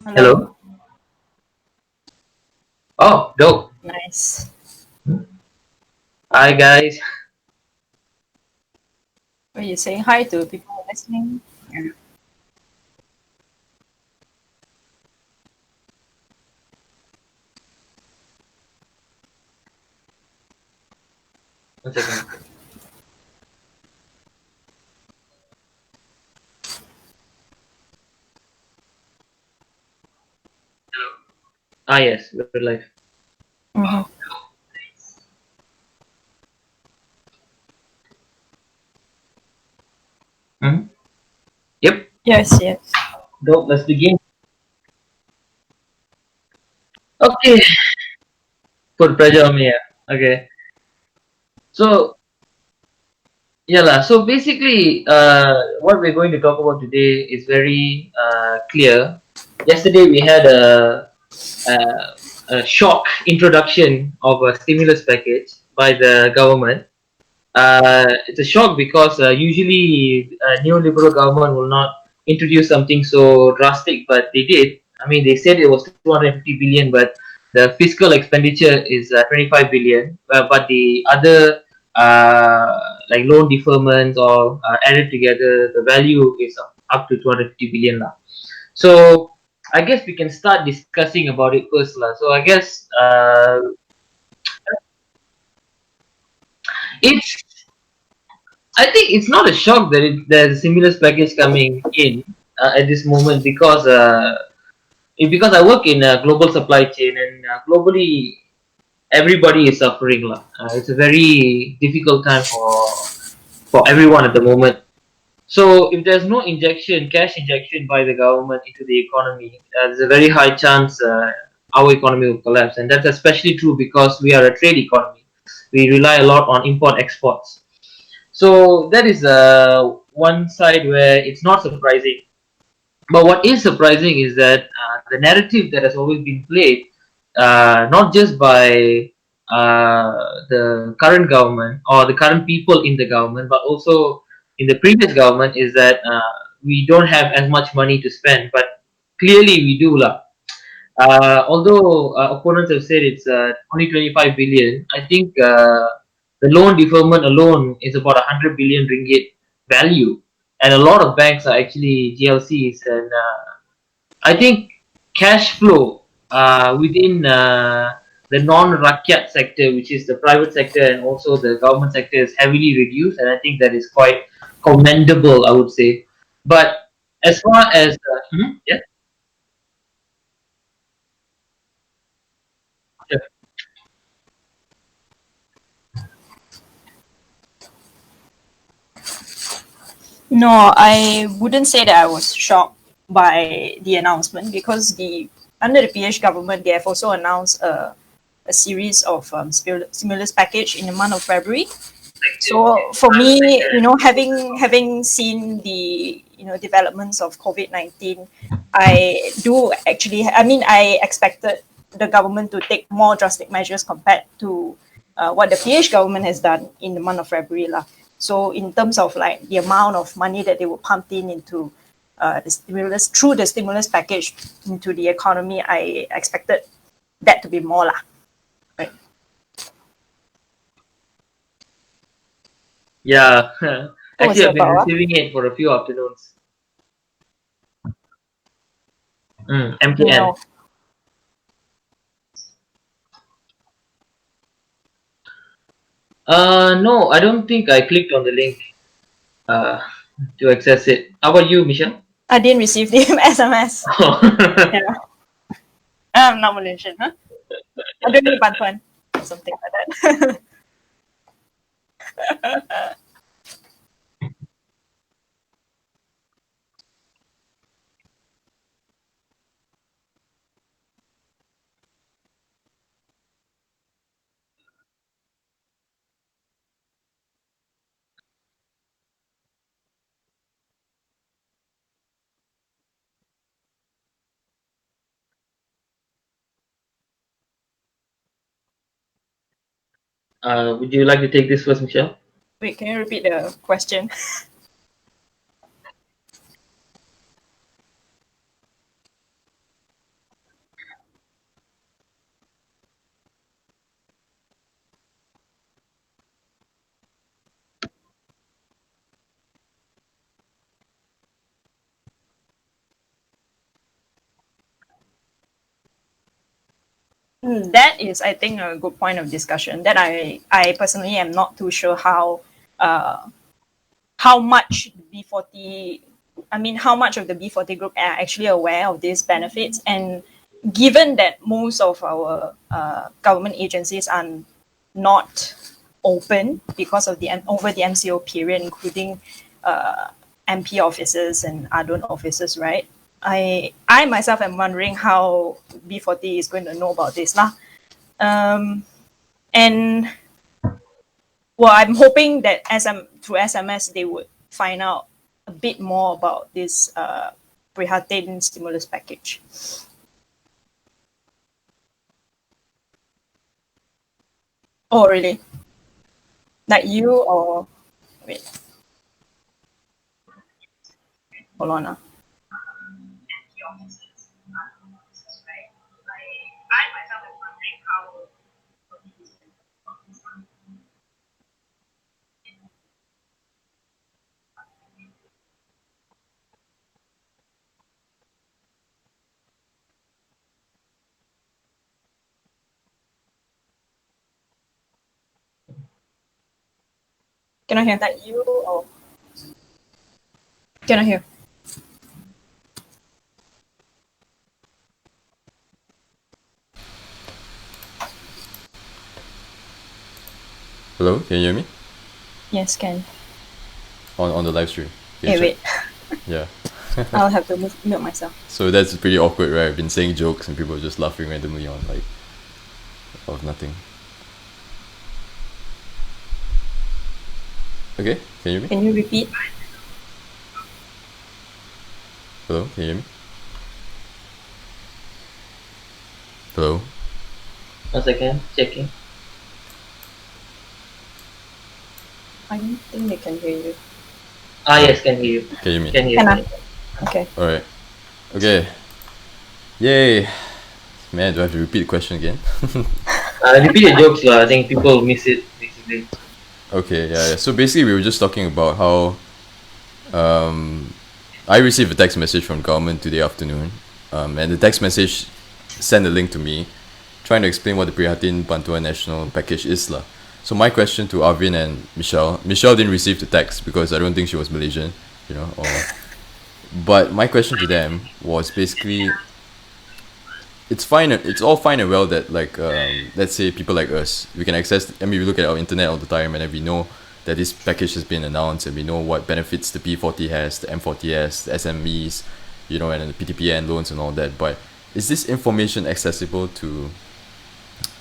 Hello. Hello. Oh, dope. Nice. Hi, guys. Are you saying hi to people listening? Yeah. One second. Ah, yes, we're live. Mm-hmm. Hmm. Yep. Yes, yes. Dope. Let's begin. Okay. Put pressure on me. Yeah. Okay. So, yeah, lah. So basically, what we're going to talk about today is very clear. Yesterday, we had uh, a shock introduction of a stimulus package by the government. It's a shock because usually a neoliberal government will not introduce something so drastic, but they did. I mean, they said it was 250 billion, but the fiscal expenditure is 25 billion. But the other like loan deferments or added together, the value is up to 250 billion lah. So I guess we can start discussing about it first lah. So I guess it's I think it's not a shock that there's a stimulus package coming in at this moment because I work in a global supply chain and globally everybody is suffering lah. It's a very difficult time for everyone at the moment. So if there's no injection, cash injection by the government into the economy, there's a very high chance our economy will collapse, and that's especially true because we are a trade economy. We rely a lot on import exports. So that is one side where it's not surprising. But what is surprising is that the narrative that has always been played, not just by the current government or the current people in the government, but also in the previous government, is that we don't have as much money to spend. But clearly we do, lah. Although opponents have said it's only 25 billion, I think the loan deferment alone is about 100 billion ringgit value, and a lot of banks are actually GLCs, and I think cash flow within the non-rakyat sector, which is the private sector and also the government sector, is heavily reduced, and I think that is quite commendable, I would say. But as far as yeah, sure. No, I wouldn't say that I was shocked by the announcement because the under the PH government they have also announced a series of stimulus package in the month of February. So for me, having seen the developments of COVID-19, I do actually. I mean, I expected the government to take more drastic measures compared to what the PH government has done in the month of February, lah. So in terms of like the amount of money that they will pump into the stimulus through the stimulus package into the economy, I expected that to be more, lah. Right. Yeah, What was actually, it I've been about? receiving it for a few afternoons. MKN. No. No, I don't think I clicked on the link uh, to access it. How about you, Michelle? I didn't receive the SMS. Oh. Yeah. I'm not Malaysian, huh? I don't need bantuan. Something like that. Would you like to take this first, Michelle? Wait, can you repeat the question? That is, I think, a good point of discussion. That I personally am not too sure how much B40, how much of the B40 group are actually aware of these benefits. And given that most of our government agencies are not open because of over the MCO period, including MP offices and ADUN offices, right? I myself am wondering how B40 is going to know about this lah. And well, I'm hoping that through SMS they would find out a bit more about this Prihatin stimulus package. Oh, really? Like you or wait? Hold on. Can I hear that you or can I hear? Hello, can you hear me? Yes, can. On the live stream. Can Hey, you wait. check? Yeah. I'll have to mute myself. So that's pretty awkward, right? I've been saying jokes and people are just laughing randomly on like of nothing. Okay, can you hear me? Can you repeat? Hello, can you hear me? Hello? 1 second, checking. I don't think they can hear you. Yes, can hear you. Can you hear me? Can hear Can I? you. Okay. Alright. Okay. Yay! Man, do I have to repeat the question again? Repeat your jokes, lah. I think people miss it, basically. Okay, yeah. So basically, we were just talking about how I received a text message from government today afternoon, and the text message sent a link to me, trying to explain what the Prihatin Bantuan Nasional package is lah. So my question to Arvin and Michelle didn't receive the text because I don't think she was Malaysian, but my question to them was basically, it's all fine and well that like let's say people like us, we can access, we look at our internet all the time and then we know that this package has been announced and we know what benefits the P40 has, the M40 has, the SMEs, and then the PTPN loans and all that, but is this information accessible to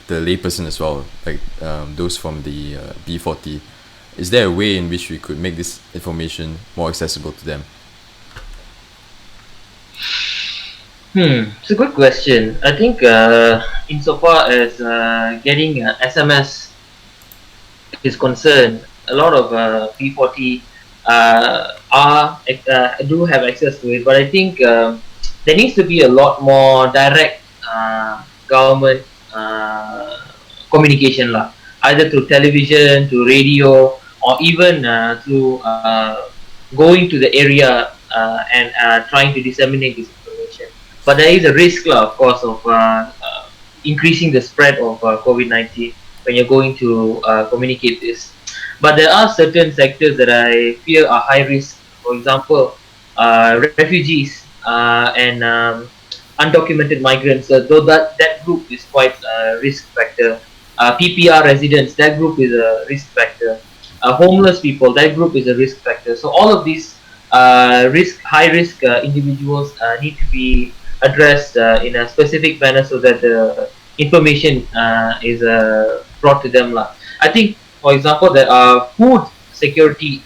the layperson as well, like those from the B40? Is there a way in which we could make this information more accessible to them? It's a good question. I think insofar as getting SMS is concerned, a lot of P40 do have access to it, but I think there needs to be a lot more direct government communication lah, either through television, to radio, or even through going to the area and trying to disseminate this information. But there is a risk lah, of course, of increasing the spread of COVID-19 when you're going to communicate this. But there are certain sectors that I fear are high risk. For example, refugees and undocumented migrants, though that group is quite a risk factor. PPR residents, that group is a risk factor. Homeless people, that group is a risk factor. So all of these high risk individuals need to be addressed in a specific manner so that the information is brought to them lah. I think, for example, there are food security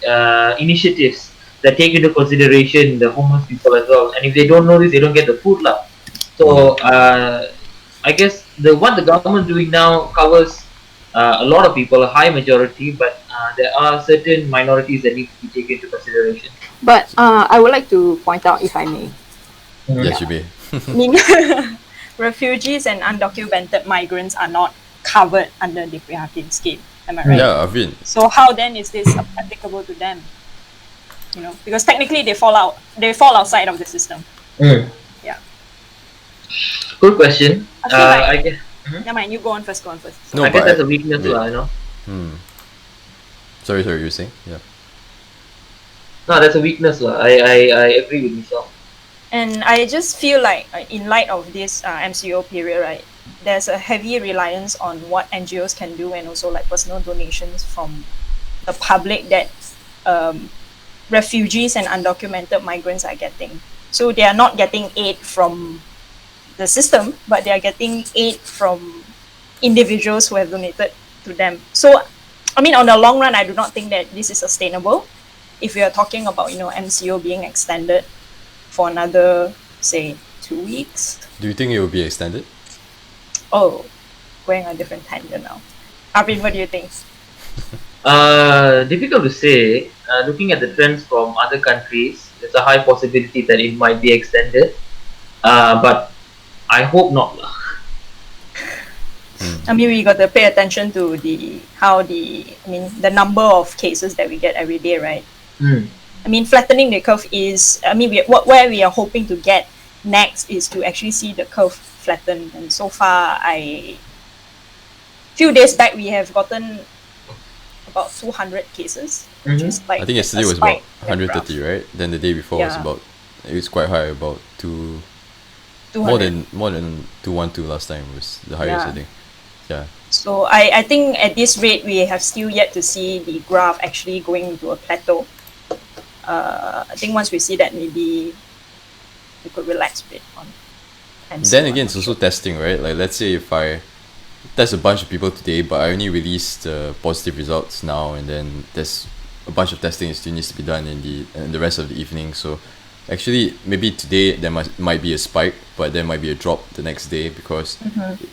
initiatives that take into consideration the homeless people as well, and if they don't know this, they don't get the food lah. So I guess what the government doing now covers a lot of people, a high majority, but there are certain minorities that need to be taken into consideration. But I would like to point out, if I may. Yes, you may. I mean, refugees and undocumented migrants are not covered under the Prihatin scheme. Am I right? Yeah, Arvin. So how then is this applicable to them? Because technically they fall outside of the system. Yeah. Good question. I feel like I guess. Never mind, you go on first. No, I guess but that's a weakness, wait. lah, you know. Sorry, you were saying? Yeah. No, that's a weakness, lah. I agree with Michelle. And I just feel like, in light of this MCO period, right, there's a heavy reliance on what NGOs can do, and also like personal donations from the public that refugees and undocumented migrants are getting. So they are not getting aid from the system, but they are getting aid from individuals who have donated to them. So, I mean, on the long run, I do not think that this is sustainable. If we are talking about, MCO being extended for another, say, 2 weeks. Do you think it will be extended? Oh, going on a different tangent now. Arvin, what do you think? Difficult to say. Looking at the trends from other countries, there's a high possibility that it might be extended. But I hope not, lah. I mean, we got to pay attention to the number of cases that we get every day, right? I mean, flattening the curve is, where we are hoping to get next is to actually see the curve flatten. And so far, few days back, we have gotten about 200 cases, which is like, I think yesterday was about 130, right? Then the day before was it was quite high, about 200. more than 212 last time was the highest, I think. Yeah. So I think at this rate, we have still yet to see the graph actually going into a plateau. I think once we see that, maybe we could relax a bit on. Then again, it's also testing, right? Like, let's say if I test a bunch of people today, but I only released the positive results now, and then there's a bunch of testing that still needs to be done in the rest of the evening. So actually, maybe today there might be a spike, but there might be a drop the next day, because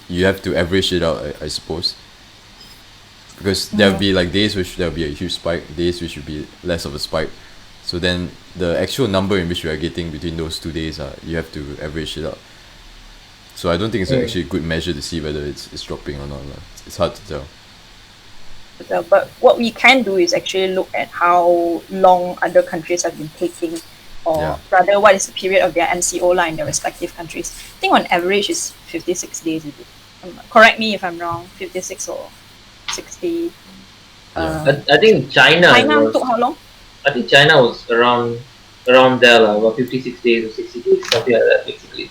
you have to average it out, I suppose. Because there'll be like days which there'll be a huge spike, days which will be less of a spike. So then the actual number in which we are getting between those 2 days, you have to average it out. So I don't think it's actually a good measure to see whether it's dropping or not. It's hard to tell. But what we can do is actually look at how long other countries have been taking, or rather, what is the period of their MCO line in their respective countries. I think on average it's 56 days. Is it? Correct me if I'm wrong. 56 or 60. I think China took how long? I think China was around there, about 56 days or 60 days, something like that, basically.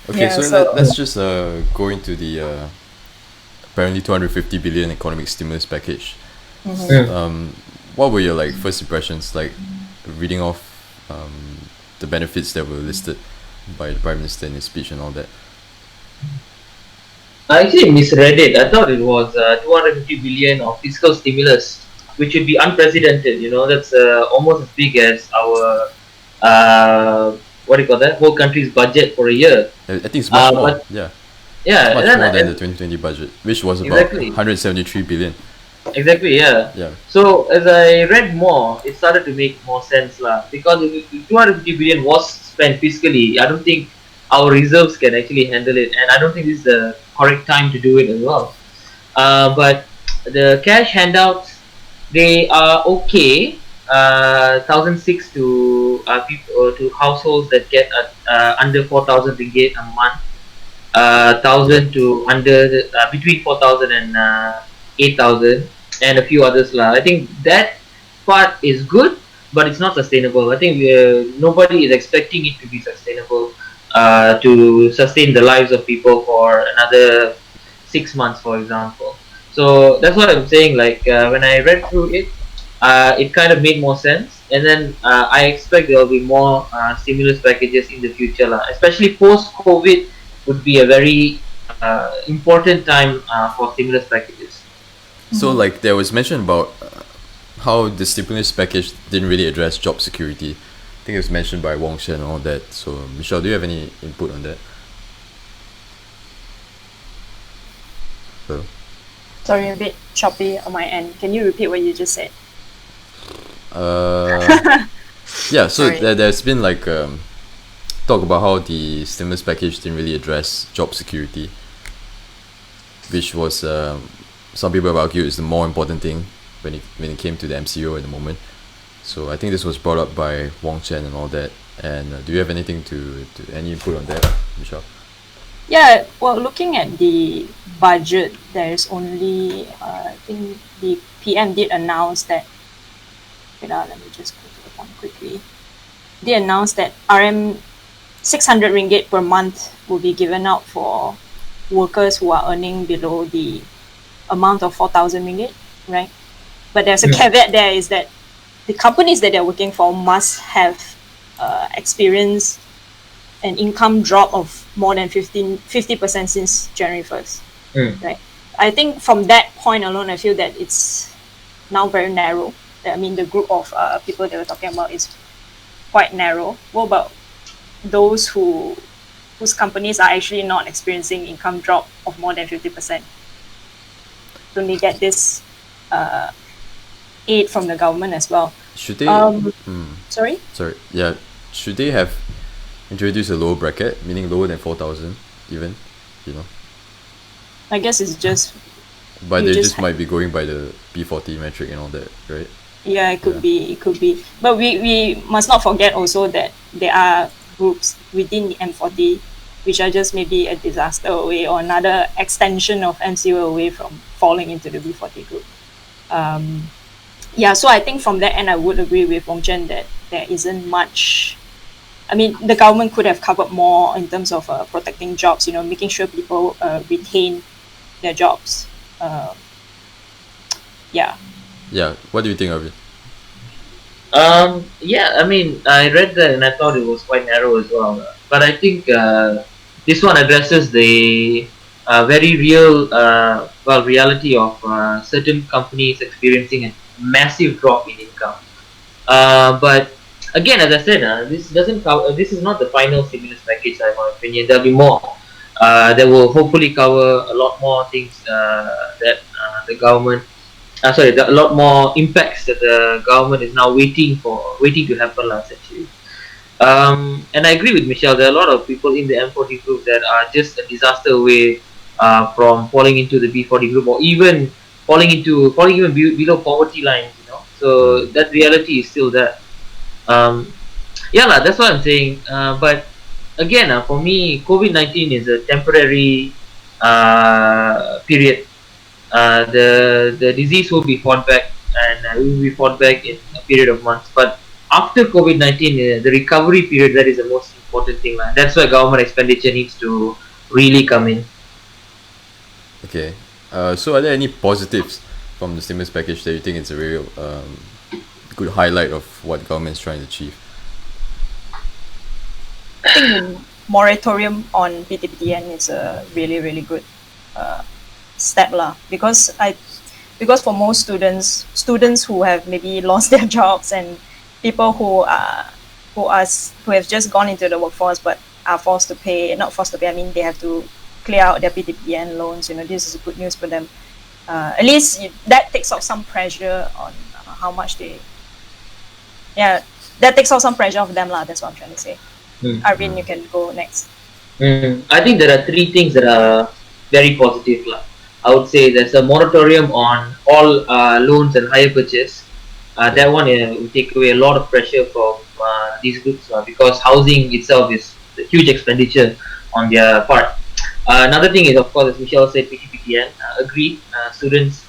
Okay, so let's just go into the apparently 250 billion economic stimulus package. What were your first impressions, reading off the benefits that were listed by the Prime Minister in his speech and all that? I actually misread it. I thought it was 250 billion of fiscal stimulus, which would be unprecedented. That's almost as big as our whole country's budget for a year. I think it's much more. Much more than the 2020 budget, which was about 173 billion. Exactly, yeah. So as I read more, it started to make more sense, because if 250 billion was spent fiscally, I don't think our reserves can actually handle it, and I don't think this is the correct time to do it as well. But the cash handouts, they are okay. 1,006 to people, to households that get under 4,000 ringgit a month. 1,000 to under between 4,000 and 8,000, and a few others, I think that part is good, but it's not sustainable. I think nobody is expecting it to be sustainable, to sustain the lives of people for another 6 months, for example. So that's what I'm saying. When I read through it, it kind of made more sense, and then I expect there will be more stimulus packages in the future, especially post-COVID would be a very important time for stimulus packages. So there was mention about how the stimulus package didn't really address job security. I think it was mentioned by Wong Shen and all that. So Michelle, do you have any input on that? Hello? Sorry, a bit choppy on my end. Can you repeat what you just said? Yeah, so there's been talk about how the stimulus package didn't really address job security, which was some people have argued is the more important thing when it came to the MCO at the moment. So I think this was brought up by Wong Chen and all that. And do you have anything to any input on that, Michelle? Yeah, well, looking at the budget, there's only, I think the PM did announce that, let me just go to the point quickly. They announced that RM 600 ringgit per month will be given out for workers who are earning below the amount of 4,000 ringgit, right? But there's a caveat there is that the companies that they're working for must have experienced an income drop of more than 50% since January 1st, right? I think from that point alone, I feel that it's now very narrow. I mean, the group of people that we're talking about is quite narrow. What about those whose companies are actually not experiencing income drop of more than 50%? Don't they get this aid from the government as well? Should they? Sorry? Sorry. Yeah. Should they have introduced a lower bracket, meaning lower than 4,000, even? You know. I guess it's just. But You they just just might be going by the P40 metric and all that, right? Yeah, it could be. It could be. But we must not forget also that there are groups within the M40 which are just maybe a disaster away or another extension of MCO away from falling into the B40 group. Yeah, so I think from that end, I would agree with Wong Chen that there isn't much. I mean, the government could have covered more in terms of protecting jobs, making sure people retain their jobs. Yeah. Yeah. What do you think of it? Yeah, I mean, I read that and I thought it was quite narrow as well. But I think this one addresses the very real, reality of certain companies experiencing a massive drop in income. But again, as I said, this doesn't cover. This is not the final stimulus package, in my opinion. There'll be more. That will hopefully cover a lot more things that the government a lot more impacts that the government is now waiting to happen essentially. And I agree with Michelle. There are a lot of people in the M40 group that are just a disaster away from falling into the B40 group, or even falling even below poverty lines. So that reality is still there. Yeah, lah, that's what I'm saying. But again, for me, COVID-19 is a temporary period. The disease will be fought back, and will be fought back in a period of months. But after COVID-19, the recovery period, that is the most important thing. That's why government expenditure needs to really come in. Okay. So are there any positives from the stimulus package that you think it's a real good highlight of what government is trying to achieve? I think the moratorium on PTPTN is a really, really good step because for most students who have maybe lost their jobs and people who have just gone into the workforce but are not forced to pay, I mean they have to clear out their PTPTN loans, this is good news for them. At least that takes off some pressure on how much that takes off some pressure off them that's what I'm trying to say. Arvin, you can go next. I think there are three things that are very positive. I would say there's a moratorium on all loans and hire purchase. That one will take away a lot of pressure from these groups because housing itself is a huge expenditure on their part. Another thing is, of course, as Michelle said, PTPTN. Agreed. Students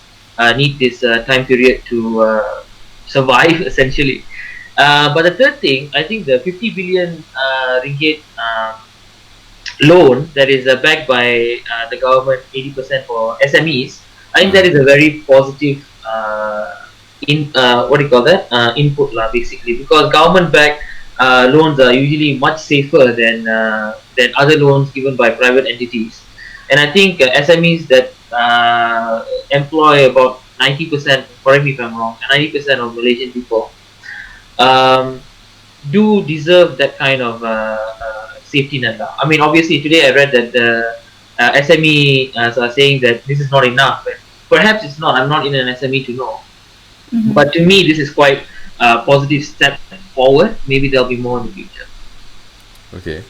need this time period to survive, essentially. But the third thing, I think the 50 billion ringgit loan that is backed by the government, 80% for SMEs. I think that is a very positive input basically, because government-backed loans are usually much safer than other loans given by private entities. And I think SMEs that employ about 90%, correct me if I'm wrong, 90% of Malaysian people do deserve that kind of safety net. I mean, obviously today I read that the SME are saying that this is not enough. Perhaps it's not. I'm not in an SME to know. But to me, this is quite a positive step forward. Maybe there'll be more in the future. Okay.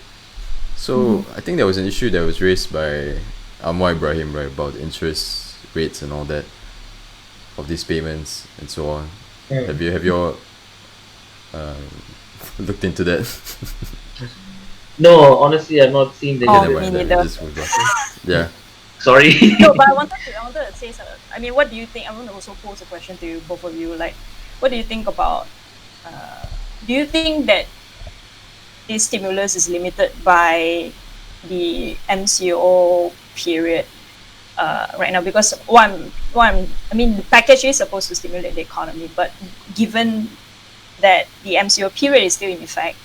So I think there was an issue that was raised by Anwar Ibrahim, right, about interest rates and all that of these payments and so on. Have you looked into that? No, honestly, I've not seen the Oh, Never me mind, neither. just move on. Yeah. Sorry. No, but I wanted to say something. I mean, what do you think? I want to also pose a question to you, both of you. Like, what do you think about? Do you think that this stimulus is limited by the MCO period right now? Because I mean, the package is supposed to stimulate the economy, but given that the MCO period is still in effect,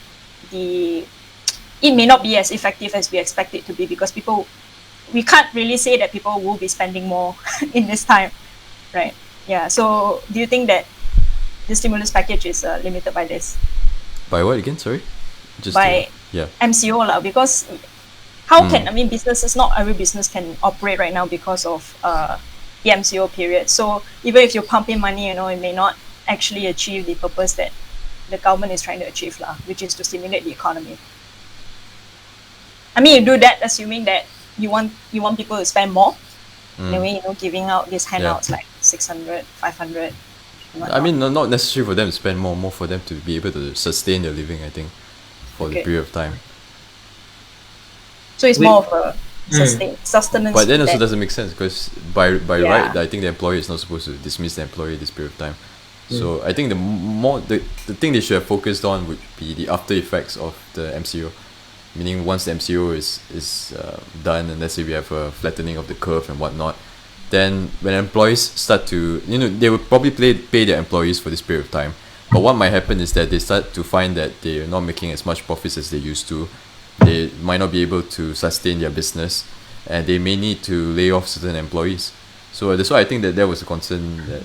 it may not be as effective as we expect it to be, because we can't really say that people will be spending more in this time, right? Yeah. So, do you think that the stimulus package is limited by this, By what again? Sorry. Just by yeah. MCO lah? Because how can, I mean, businesses, not every business can operate right now because of the MCO period. So even if you pump in money, it may not actually achieve the purpose that the government is trying to achieve lah, which is to stimulate the economy. I mean, you do that assuming that you want people to spend more. In a way, giving out these handouts like 600, 500. I mean, not necessary for them to spend more for them to be able to sustain their living, I think, for the period of time. So it's more of a sustenance. But then also doesn't make sense, because by right, I think the employer is not supposed to dismiss the employee this period of time. So I think the thing they should have focused on would be the after effects of the MCO. Meaning, once the MCO is done, and let's say we have a flattening of the curve and whatnot, then when employees start to, they will probably pay their employees for this period of time. But what might happen is that they start to find that they're not making as much profits as they used to. They might not be able to sustain their business, and they may need to lay off certain employees. So that's why I think that there was a concern that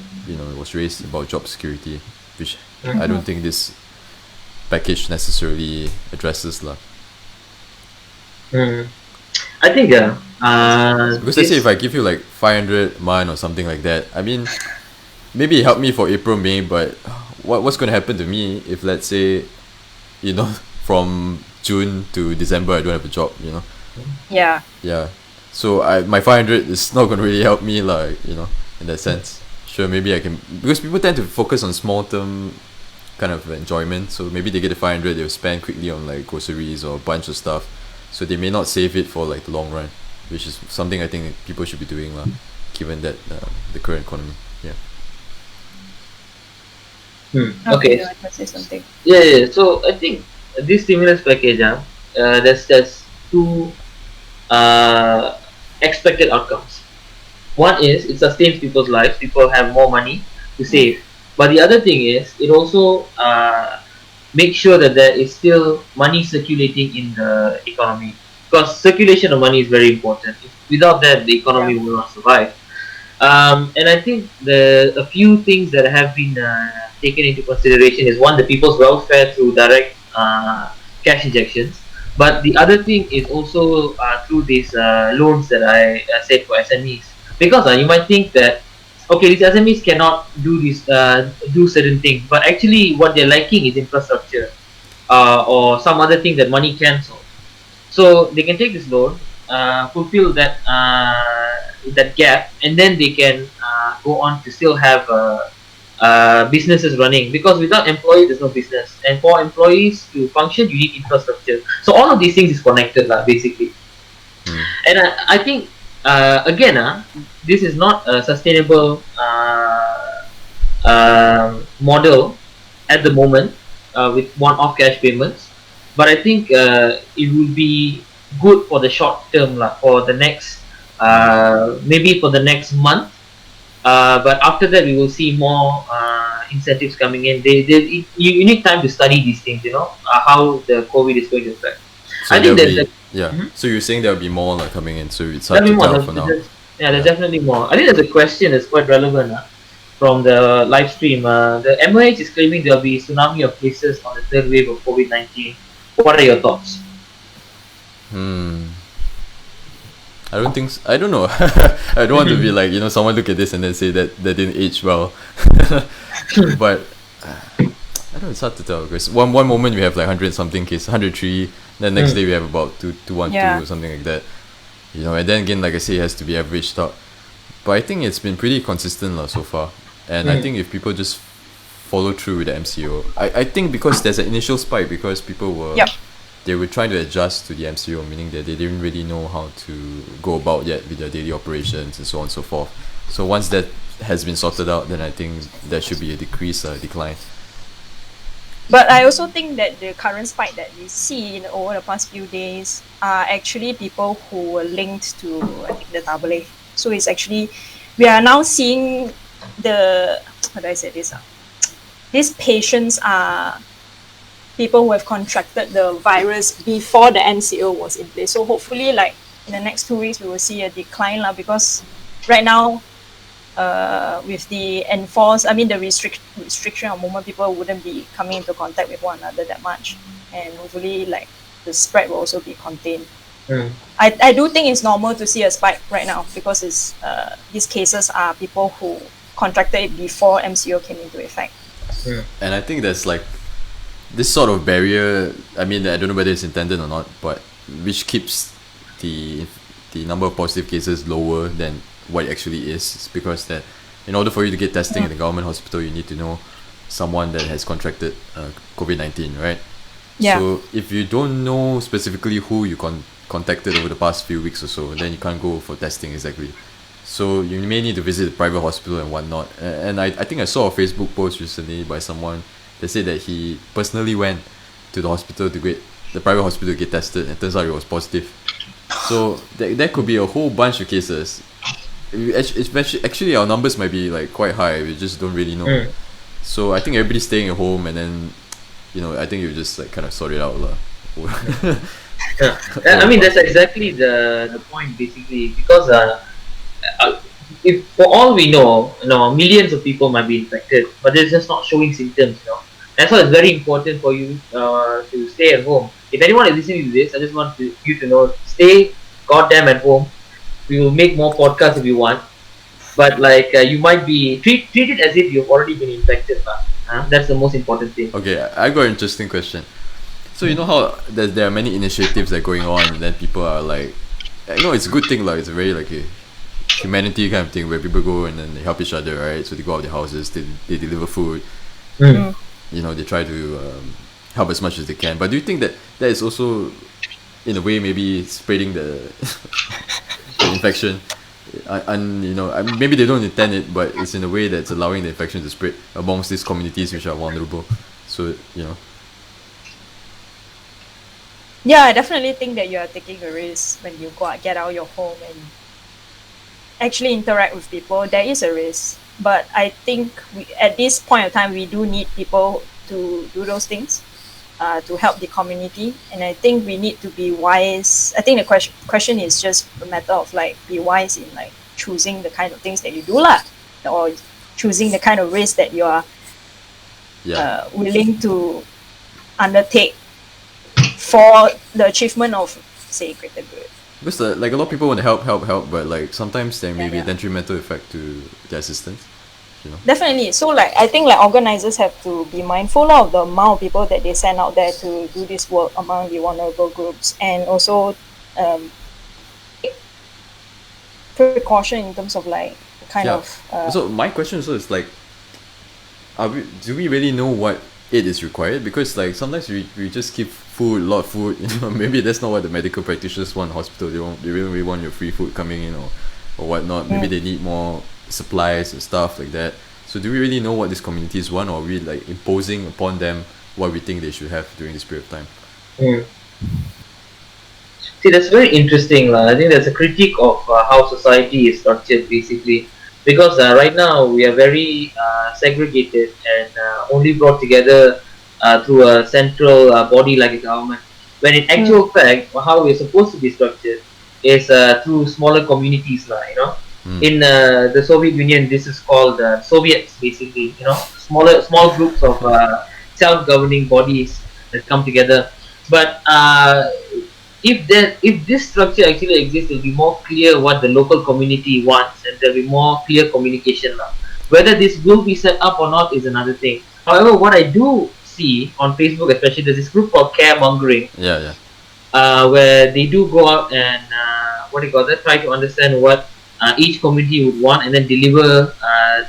was raised about job security, which I don't think this package necessarily addresses lah. I think because let's say if I give you like 500 month or something like that, I mean, maybe it helped me for April, May, but what's going to happen to me if, let's say, from June to December I don't have a job, Yeah. So my 500 is not going to really help me like, in that sense. Sure, maybe I can, because people tend to focus on small term kind of enjoyment, so maybe they get the 500, they'll spend quickly on like groceries or a bunch of stuff, so they may not save it for like the long run, which is something I think people should be doing lah, given that the current economy. Okay. You want to say something? Yeah. So I think this stimulus package, there's two expected outcomes. One is it sustains people's lives; people have more money to save. But the other thing is it also makes sure that there is still money circulating in the economy, because circulation of money is very important. Without that, the economy will not survive. And I think a few things that have been taken into consideration is, one, the people's welfare through direct cash injections. But the other thing is also through these loans that I said for SMEs. Because you might think that, okay, these SMEs cannot do certain things, but actually what they're lacking is infrastructure or some other thing that money can solve. So they can take this loan, fulfill that gap, and then they can go on to still have businesses running, because without employees there's no business, and for employees to function you need infrastructure. So all of these things is connected basically. And I think again this is not a sustainable model at the moment with one-off cash payments, but I think it will be good for the short term for the next maybe for the next month, but after that we will see more incentives coming in. You need time to study these things, how the COVID is going to affect. So I think so you're saying there'll be more coming in, so it's hard to tell for now. There's definitely more. I think there's a question that's quite relevant from the live stream. The MOH is claiming there'll be tsunami of cases on the third wave of COVID-19. What are your thoughts? I don't know. I don't want to be like, someone look at this and then say that didn't age well. But I don't know, it's hard to tell, because one moment we have like 100 something cases, 103, then next day we have about 212 or something like that. And then again, like I say, it has to be averaged out. But I think it's been pretty consistent so far. And I think if people just follow through with the MCO, I think because there's an initial spike because people were they were trying to adjust to the MCO, meaning that they didn't really know how to go about yet with their daily operations and so on and so forth. So once that has been sorted out, then I think there should be a decline. But I also think that the current spike that we see over the past few days are actually people who were linked to, I think, the AA. So it's actually, we are now seeing how do I say this? These patients are people who have contracted the virus before the MCO was in place. So hopefully, like in the next 2 weeks, we will see a decline because right now, with the restriction of movement, people wouldn't be coming into contact with one another that much, and hopefully, like the spread will also be contained. I do think it's normal to see a spike right now because these cases are people who contracted it before MCO came into effect. And I think there's like this sort of barrier. I mean, I don't know whether it's intended or not, but which keeps the number of positive cases lower than what it actually is, because that in order for you to get testing in the government hospital, you need to know someone that has contracted COVID-19, right? Yeah. So if you don't know specifically who you contacted over the past few weeks or so, then you can't go for testing exactly. So you may need to visit a private hospital and whatnot. And I think I saw a Facebook post recently by someone that said that he personally went to the hospital the private hospital to get tested, and turns out it was positive. So there could be a whole bunch of cases. Actually, our numbers might be like quite high. We just don't really know. So I think everybody's staying at home, and then I think you just like kind of sort it out, lah. I mean, that's exactly the point, basically, because if for all we know, millions of people might be infected, but they're just not showing symptoms. That's why it's very important for you to stay at home. If anyone is listening to this, I just want you to know, stay goddamn at home. We will make more podcasts if you want, but like you might be treat it as if you've already been infected. That's the most important thing. Okay, I got an interesting question. So you know how there are many initiatives that are going on, and then people are like, it's a good thing, like it's a very like a humanity kind of thing where people go and then they help each other, right? So they go out of their houses, they deliver food. They try to help as much as they can. But do you think that is also, in a way, maybe spreading the infection? Maybe they don't intend it, but it's in a way that's allowing the infection to spread amongst these communities which are vulnerable. So Yeah, I definitely think that you are taking a risk when you get out of your home and actually interact with people. There is a risk, but I think at this point of time, we do need people to do those things to help the community, and I think we need to be wise. I think the question is just a matter of like be wise in like choosing the kind of things that you do or choosing the kind of risk that you are willing to undertake for the achievement of, say, greater good. Because like a lot of people want to help, but like sometimes there may be a detrimental effect to their assistance. Definitely. So like I think like organizers have to be mindful of the amount of people that they send out there to do this work among the vulnerable groups, and also precaution in terms of like kind of. So my question also is like, do we really know what it is required? Because like sometimes we just give food, a lot of food. Maybe that's not what the medical practitioners want in hospital. They don't really want your free food coming in or whatnot. Maybe they need more supplies and stuff like that. So do we really know what these communities want, or are we like imposing upon them what we think they should have during this period of time? See, that's very interesting. I think that's a critique of how society is structured, basically, because right now we are very segregated and only brought together through a central body like a government, when in actual fact how we're supposed to be structured is through smaller communities. In the Soviet Union, this is called Soviets, basically. Small groups of self-governing bodies that come together. But if this structure actually exists, it'll be more clear what the local community wants, and there'll be more clear communication. Whether this will be set up or not is another thing. However, what I do see on Facebook, especially, there's this group called Caremongering, where they do go out and try to understand what each community would want, and then deliver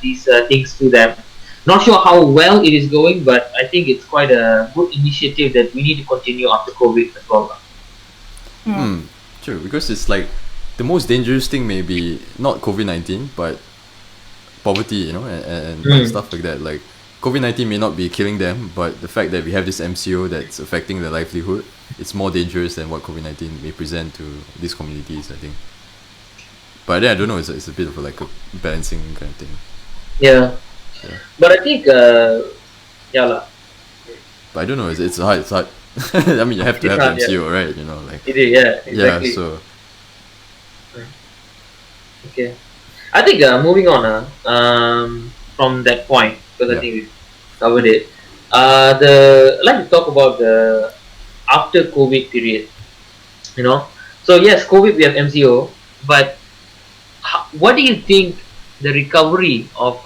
these things to them. Not sure how well it is going, but I think it's quite a good initiative that we need to continue after COVID as well. True, because it's like the most dangerous thing may be not COVID-19, but poverty, and stuff like that. Like COVID-19 may not be killing them, but the fact that we have this MCO that's affecting their livelihood, it's more dangerous than what COVID-19 may present to these communities, I think. But then I don't know, it's a bit of like a balancing kind of thing. Yeah. Yeah. But I think, yeah lah. But I don't know, it's hard, it's hard. I mean, you have to It's have hard, the MCO, right? Like It is, yeah, exactly. yeah. So Okay. I think moving on from that point, because I Yeah. think we've covered it. I'd like to talk about the after COVID period. So yes, COVID we have MCO, but what do you think the recovery of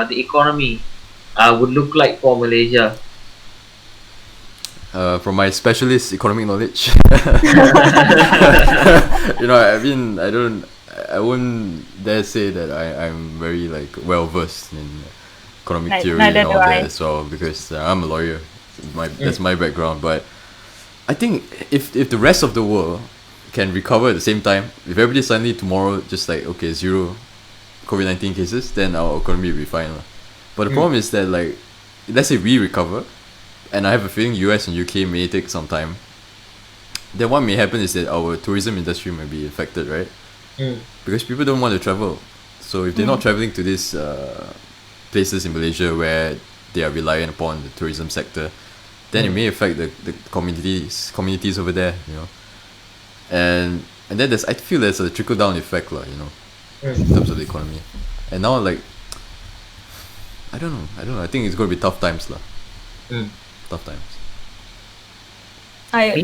the economy would look like for Malaysia? from my specialist economic knowledge, I won't dare say that I'm very like well versed in economic theory and Neither all do I. that as well, because I'm a lawyer. That's my background. But I think if the rest of the world can recover at the same time, if everybody suddenly tomorrow just like, okay, 0 COVID-19 cases, then our economy will be fine lah. But the problem is that, like, let's say we recover, and I have a feeling US and UK may take some time, then what may happen is that our tourism industry may be affected, right? Because people don't want to travel. So if they're not traveling to these places in Malaysia where they are reliant upon the tourism sector, then it may affect the communities over there, and then I feel there's a trickle down effect lah, in terms of the economy. And now, like, I don't know, I think it's going to be tough times lah. Tough times.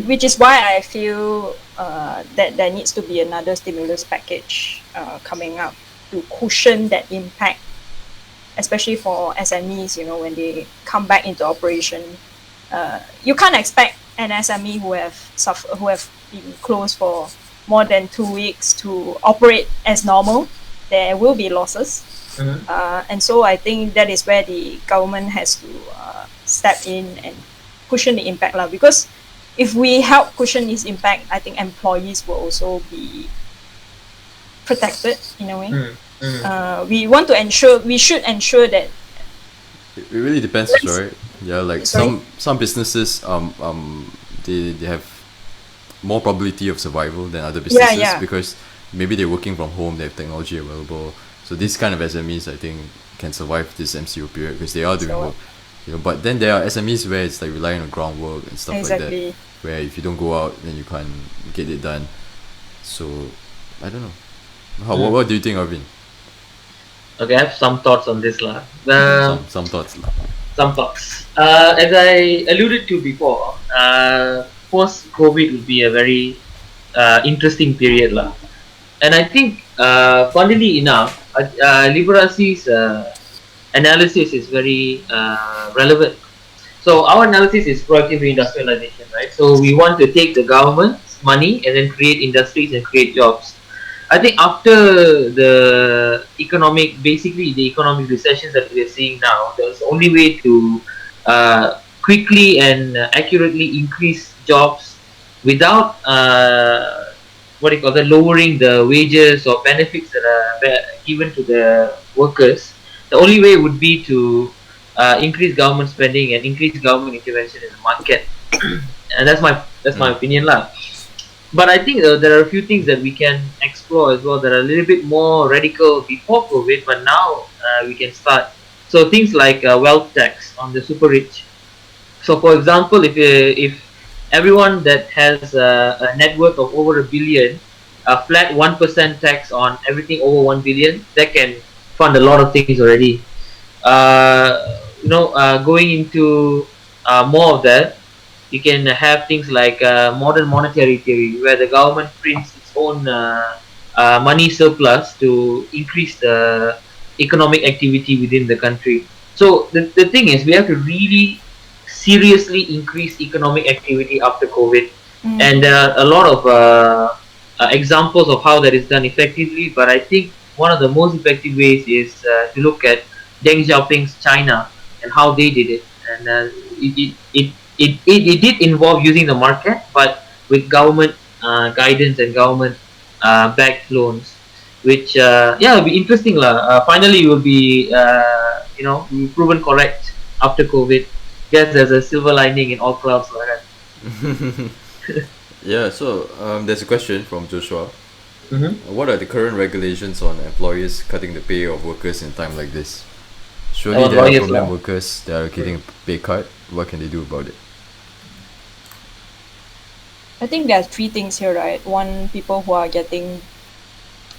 Which is why I feel that there needs to be another stimulus package coming up to cushion that impact, especially for SMEs. When they come back into operation, you can't expect an SME who have been closed for more than 2 weeks to operate as normal. There will be losses, and so I think that is where the government has to step in and cushion the impact lah. Because if we help cushion this impact, I think employees will also be protected in a way. We should ensure that. It really depends, right? Yeah, like some businesses they have more probability of survival than other businesses because maybe they're working from home, they have technology available. So these kind of SMEs, I think, can survive this MCO period because they are doing work. But then there are SMEs where it's like relying on groundwork and stuff like that, where if you don't go out, then you can't get it done. So I don't know. What do you think, Arvin? Okay, I have some thoughts on this lah. Some thoughts lah. Some thoughts. As I alluded to before, post-COVID would be a very interesting period lah. And I think, funnily enough, Liberasi's analysis is very relevant. So our analysis is proactive reindustrialization, right? So we want to take the government's money and then create industries and create jobs. I think after the economic recessions that we are seeing now, the only way to quickly and accurately increase jobs without lowering the wages or benefits that are given to the workers. The only way would be to increase government spending and increase government intervention in the market, and that's my opinion lah. But I think there are a few things that we can explore as well that are a little bit more radical before COVID, but now we can start. So things like wealth tax on the super rich. So for example, if everyone that has a net worth of over $1 billion, a flat 1% tax on everything over 1 billion, that can fund a lot of things already. Going into more of that, you can have things like modern monetary theory, where the government prints its own money surplus to increase the economic activity within the country. So the thing is, we have to really seriously increase economic activity after COVID. And there are a lot of examples of how that is done effectively, but I think one of the most effective ways is to look at Deng Xiaoping's China, and how they did it. And it did involve using the market, but with government guidance and government backed loans, which yeah, it'll be interesting lah. Finally, will be proven correct after COVID. Guess there's a silver lining in all clouds like that. Yeah, so there's a question from Joshua. Mm-hmm. What are the current regulations on employers cutting the pay of workers in time like this? Surely Our there are lawyers problem lah. workers that are getting a pay cut. What can they do about it? I think there are three things here, right? One, people who are getting,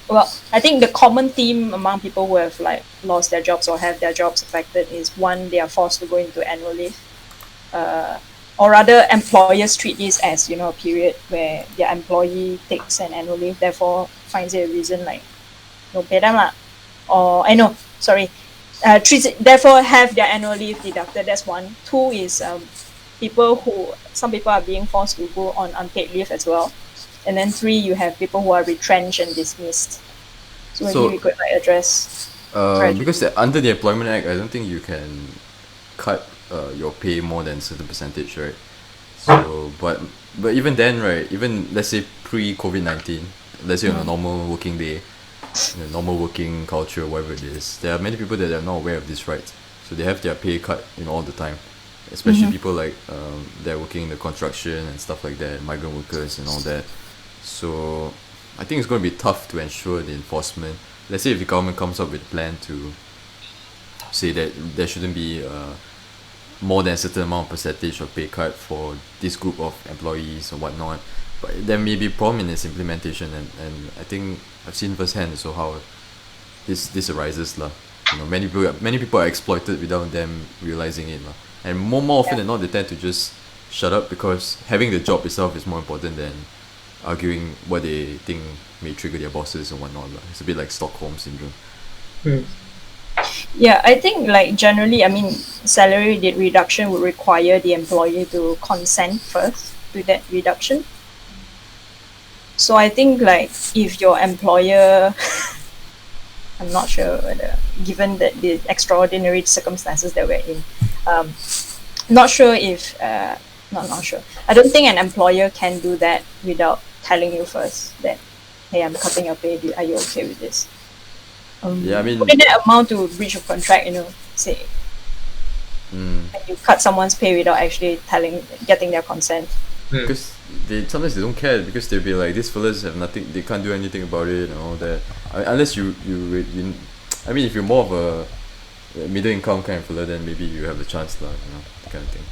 well, I think the common theme among people who have like lost their jobs or have their jobs affected is, one, they are forced to go into annual leave, or rather employers treat this as, you know, a period where their employee takes an annual leave, therefore finds it a reason like don't pay them lah, or I know, sorry, treats it, therefore have their annual leave deducted. That's one. Two is some people are being forced to go on unpaid leave as well. And then three, you have people who are retrenched and dismissed. So maybe So- we could like address. Right. Because under the Employment Act, I don't think you can cut your pay more than a certain percentage, right? So, but even then, right? Even let's say pre-COVID-19, let's say on a normal working day, in a normal working culture, whatever it is, there are many people that are not aware of this rights, so they have their pay cut, all the time. Especially people like that are working in the construction and stuff like that, migrant workers and all that. So, I think it's going to be tough to ensure the enforcement. Let's say if the government comes up with a plan to say that there shouldn't be more than a certain amount of percentage of pay cut for this group of employees or whatnot, but there may be a problem in its implementation, and I think I've seen firsthand so how this arises lah. Many people are exploited without them realizing it lah. And more often than not, they tend to just shut up because having the job itself is more important than arguing what they think may trigger their bosses and whatnot lah. It's a bit like Stockholm syndrome. Yeah, I think like generally, I mean, salary reduction would require the employee to consent first to that reduction. So I think like if your employer, I'm not sure whether, given that the extraordinary circumstances that we're in, not sure if, not sure. I don't think an employer can do that without telling you first that, hey, I'm cutting your pay. Are you okay with this? Yeah, I mean, Wouldn't that amount to breach of contract? Say when you cut someone's pay without actually getting their consent. because sometimes they don't care because they'll be like, these fellas have nothing, they can't do anything about it and all that. Unless you I mean, if you're more of a middle income kind of fella, then maybe you have a chance lah, that kind of thing.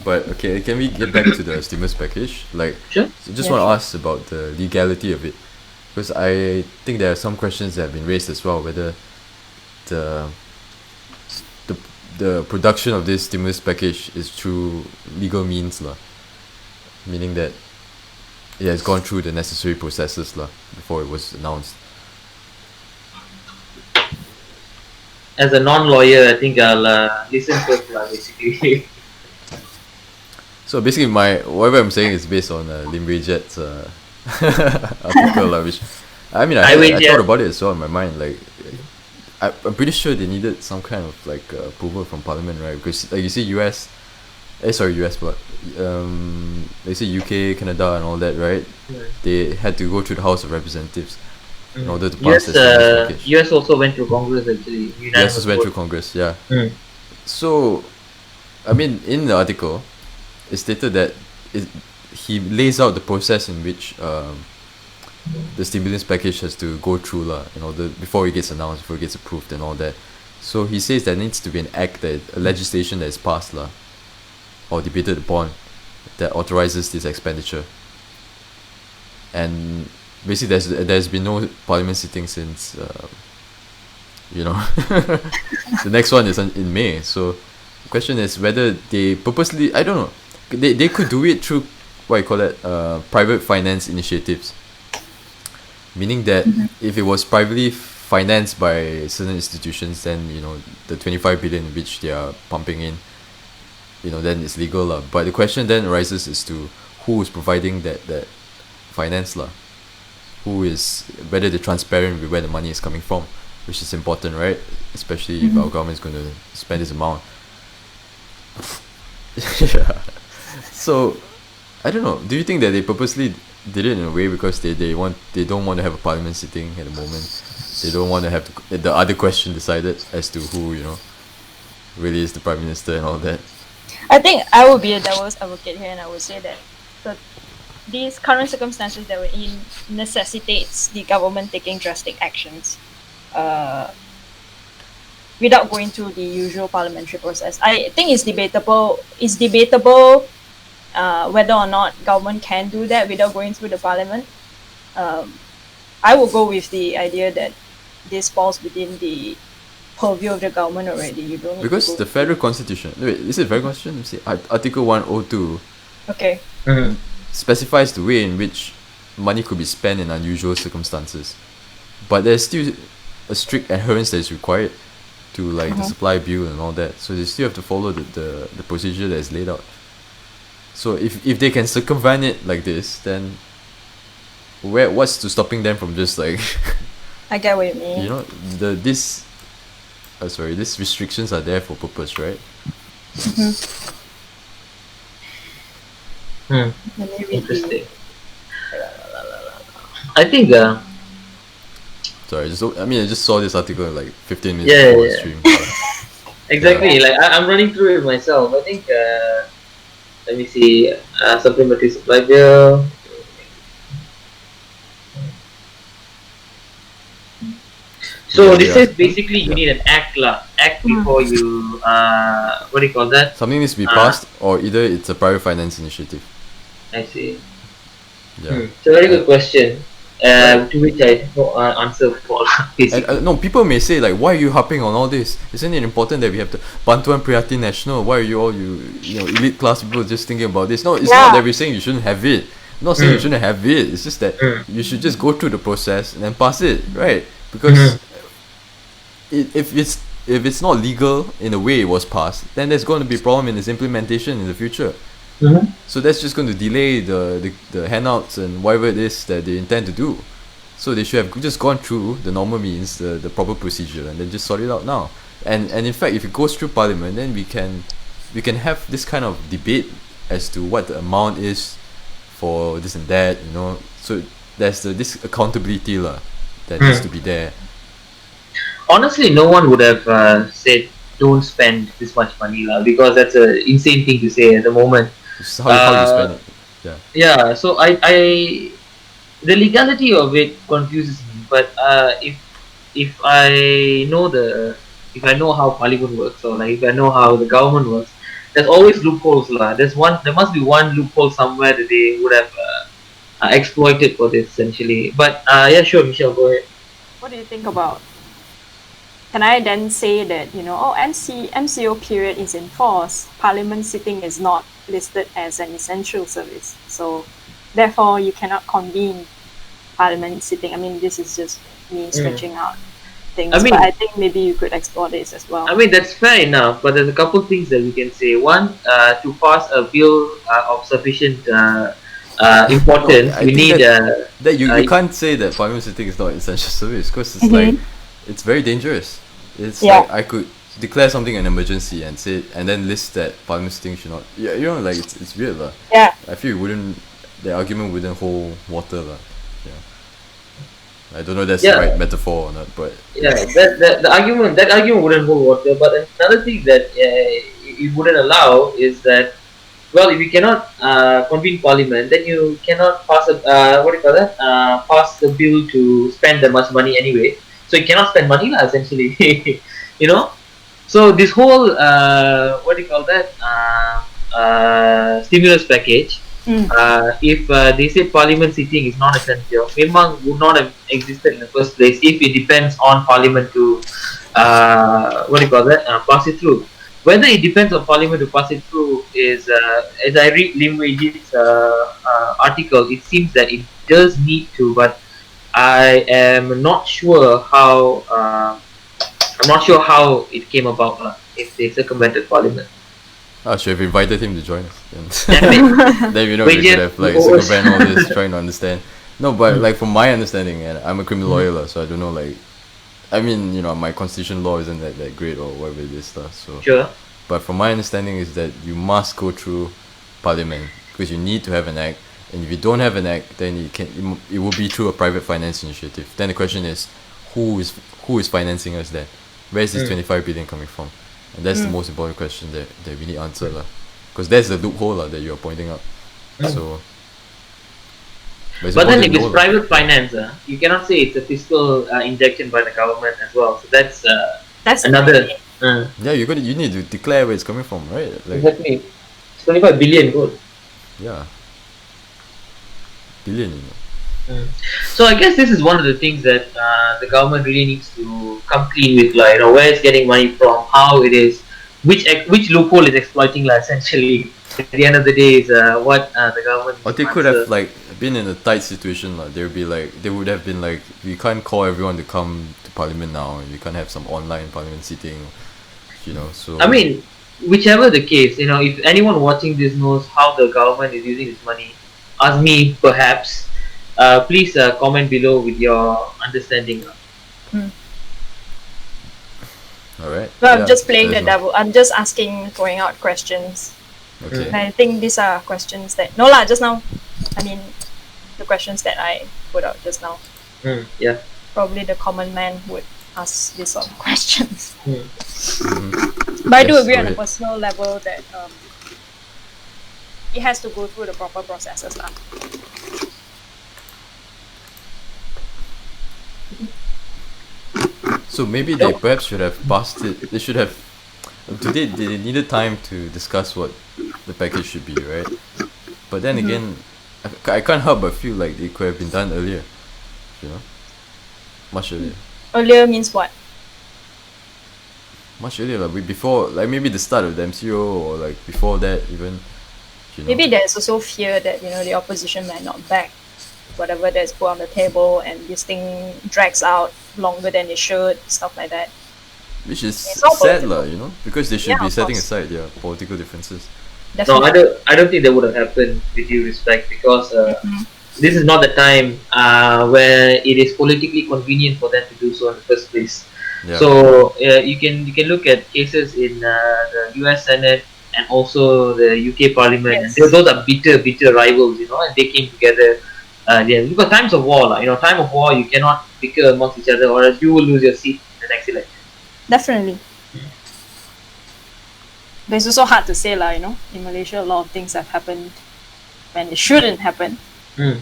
But okay, can we get back to the stimulus package? Like, Sure. just Yeah, want to sure. ask about the legality of it, because I think there are some questions that have been raised as well, whether the production of this stimulus package is through legal means lah, meaning that it has gone through the necessary processes lah before it was announced. As a non-lawyer, I think I'll listen first lah, basically. So basically, whatever I'm saying is based on Limbrajet's article lah, which I mean I thought about it as well in my mind. Like, I'm pretty sure they needed some kind of like approval from Parliament, right? Because like you see US, but they say UK, Canada, and all that, right? They had to go through the House of Representatives in order to pass the stimulus package. US also went through Congress actually. Yes, just went through Congress, yeah. So, I mean, in the article, it stated that he lays out the process in which the stimulus package has to go through lah, before it gets announced, before it gets approved and all that. So he says there needs to be a legislation that is passed lah, or debated upon, that authorizes this expenditure. And basically, there's been no parliament sitting since the next one is in May. So the question is whether they purposely, I don't know, they could do it through what you call that, private finance initiatives, meaning that if it was privately financed by certain institutions, then the 25 billion which they are pumping in, then it's legal lah. But the question then arises as to who is providing that finance lah, whether they're transparent with where the money is coming from. which is important, right? Especially if our government is going to spend this amount. Yeah. So, I don't know. Do you think that they purposely did it in a way because they don't want to have a parliament sitting at the moment? They don't want to have the other question decided as to who really is the prime minister and all that. I think I would be a devil's advocate here, and I would say that these current circumstances that we're in necessitates the government taking drastic actions without going through the usual parliamentary process. I think it's debatable. Whether or not government can do that without going through the parliament. I will go with the idea that this falls within the purview of the government already. You don't need Because to go the federal constitution, wait, is it federal constitution? Let me see. Article 102 Okay. specifies the way in which money could be spent in unusual circumstances, but there's still a strict adherence that is required to like the supply bill and all that. So they still have to follow the procedure that is laid out. So if they can circumvent it like this, then what's to stopping them from just like I get what you mean. these restrictions are there for purpose, right? Let me read Interesting. I think Sorry, I just saw this article like 15 minutes Yeah, before the yeah. stream. exactly. Like I'm running through it myself. I think let me see. Supplementary supply bill. So this Yeah. is basically you need an act before you what do you call that? Something needs to be passed, or either it's a private finance initiative. I see. Yeah. It's a very good question. To which I have no answer for. Basically. And no, people may say like, why are you harping on all this? Isn't it important that we have the Bantuan Prihatin Nasional? Why are you all elite class people just thinking about this? No, it's not that we're saying you shouldn't have it. I'm not saying you shouldn't have it. It's just that you should just go through the process and then pass it, right? Because if it's not legal in the way it was passed, then there's going to be a problem in its implementation in the future. So that's just going to delay the handouts and whatever it is that they intend to do. So they should have just gone through the normal means, the proper procedure, and then just sort it out now. And in fact, if it goes through parliament, then we can have this kind of debate as to what the amount is for this and that, So there's this accountability that needs to be there. Honestly, no one would have said don't spend this much money because that's an insane thing to say at the moment. It's how you spend it. Yeah. So the legality of it confuses me. But if I know how Parliament works, or like if I know how the government works, there's always loopholes There must be one loophole somewhere that they would have exploited for this essentially. But yeah, sure, Michelle, go ahead. What do you think about? Can I then say that MCO period is in force? Parliament sitting is not listed as an essential service, so therefore you cannot convene Parliament sitting. I mean, this is just me stretching out things, but I think maybe you could explore this as well. I mean, that's fair enough, but there's a couple things that we can say. One, to pass a bill of sufficient importance, we need that you can't say that Parliament sitting is not an essential service because it's like it's very dangerous. It's like I could declare something an emergency and then list that Parliament sitting should not. Yeah, like it's weird Yeah. I feel the argument wouldn't hold water Yeah. I don't know if that's the right metaphor or not, but the argument wouldn't hold water. But another thing that it wouldn't allow is that, well, if you cannot convene Parliament, then you cannot pass pass the bill to spend that much money anyway. So you cannot spend money essentially, So this whole stimulus package, if they say Parliament sitting is not essential, memang would not have existed in the first place if it depends on Parliament to pass it through. Whether it depends on Parliament to pass it through is, as I read Lim Wei Jin's article, it seems that it does need to, but I am not sure how. I'm not sure how it came about if they circumvented Parliament. I should have invited him to join us. Then we could have like circumvent all this, trying to understand. No, but like from my understanding, and I'm a criminal lawyer, so I don't know. Like, I mean, my constitution law isn't that great or whatever it is stuff. So, Sure. but from my understanding is that you must go through parliament because you need to have an act, and if you don't have an act, then it will be through a private finance initiative. Then the question is, who is financing us then? Where is this 25 billion coming from? And that's the most important question that we need answered lah. Because that's the loophole that you're pointing out. So. But then if it's private finance, you cannot say it's a fiscal injection by the government as well. So that's another. Yeah, you need to declare where it's coming from, right? Like, exactly. It's 25 billion gold. Yeah. Billion. So I guess this is one of the things that the government really needs to come clean with, like, where it's getting money from, how it is, which loophole is exploiting, essentially. At the end of the day, is what the government. Or they could have been in a tight situation. They would have been like, we can't call everyone to come to parliament now. We can't have some online parliament sitting. So. I mean, whichever the case, if anyone watching this knows how the government is using its money, ask me perhaps. Please comment below with your understanding. Alright. Well, I'm just playing the devil. I'm just throwing out questions. Okay. And I think these are questions that just now. I mean, the questions that I put out just now. Yeah. Probably the common man would ask these sort of questions. But I do agree on a personal level that it has to go through the proper processes lah. So maybe they perhaps should have passed it. They should have. Today they needed time to discuss what the package should be, right? But then again, I can't help but feel like it could have been done earlier. Much earlier. Earlier means what? Much earlier, before, maybe the start of the MCO or before that even. Maybe there's also fear that the opposition might not back whatever that's put on the table, and this thing drags out longer than it should, stuff like that. Which is sad lah, because they should be setting aside their political differences. Definitely. No, I don't think that would have happened, with due respect, because this is not the time where it is politically convenient for them to do so in the first place. Yeah. So you can look at cases in the US Senate and also the UK Parliament. Yes. And those are bitter rivals, and they came together. Because times of war, time of war, you cannot bicker amongst each other, or else you will lose your seat in the next election. Definitely. But it's also hard to say in Malaysia a lot of things have happened when it shouldn't happen. I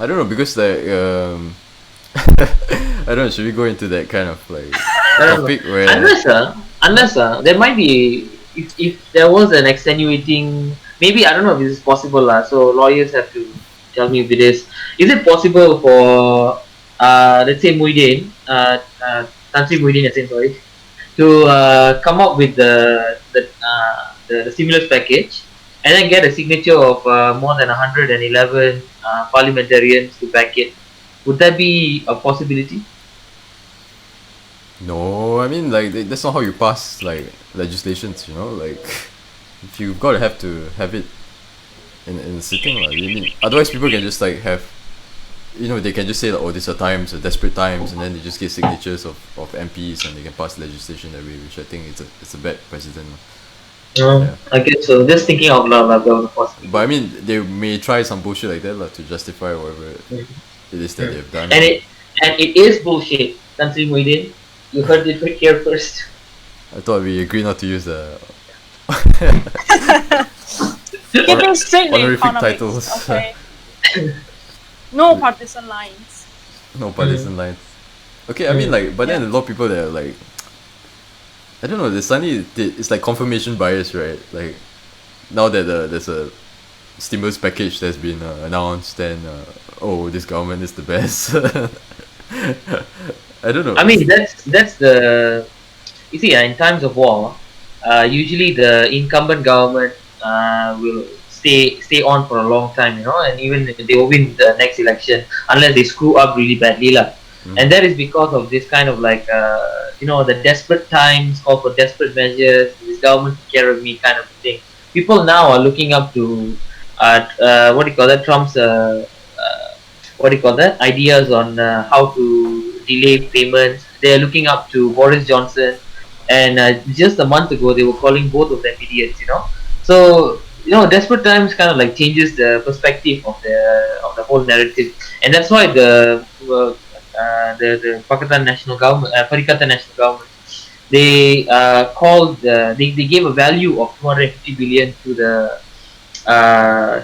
don't know, because I don't know, should we go into that kind of topic where unless there might be, if there was an extenuating, maybe, I don't know if this is possible so lawyers have to tell me if it is it possible for let's say Muhyiddin, Tan Sri Muhyiddin, sorry, to come up with the stimulus package and then get a signature of more than 111 parliamentarians to back it. Would that be a possibility? No, I mean that's not how you pass legislations, if you've got to have it in sitting otherwise people can just have, they can just say these are times, desperate times, and then they just get signatures of MPs and they can pass legislation that way, which I think it's a bad precedent. I guess so. Just thinking out loud, but I mean, they may try some bullshit like that to justify whatever it is that they've done. And it is bullshit, Tan Sri Muhyiddin. You heard it here first. I thought we agreed not to use the Keeping straight the honorific economics. titles. Okay. No partisan lines. No partisan lines. Okay, I mean but then a lot of people that are I don't know, suddenly it's confirmation bias, right? Now that there's a stimulus package that's been announced, and this government is the best. I don't know. I mean, that's the, you see, in times of war, usually the incumbent government will stay on for a long time, and even they will win the next election unless they screw up really badly lah. And that is because of this kind of the desperate times call for desperate measures, this government take care of me kind of thing. People now are looking up to Trump's what do you call that, ideas on how to delay payments. They're looking up to Boris Johnson, and just a month ago they were calling both of them idiots. So desperate times kind of like changes the perspective of the whole narrative, and that's why the Pakatan National Government, Perikatan National Government, they they gave a value of 250 billion to the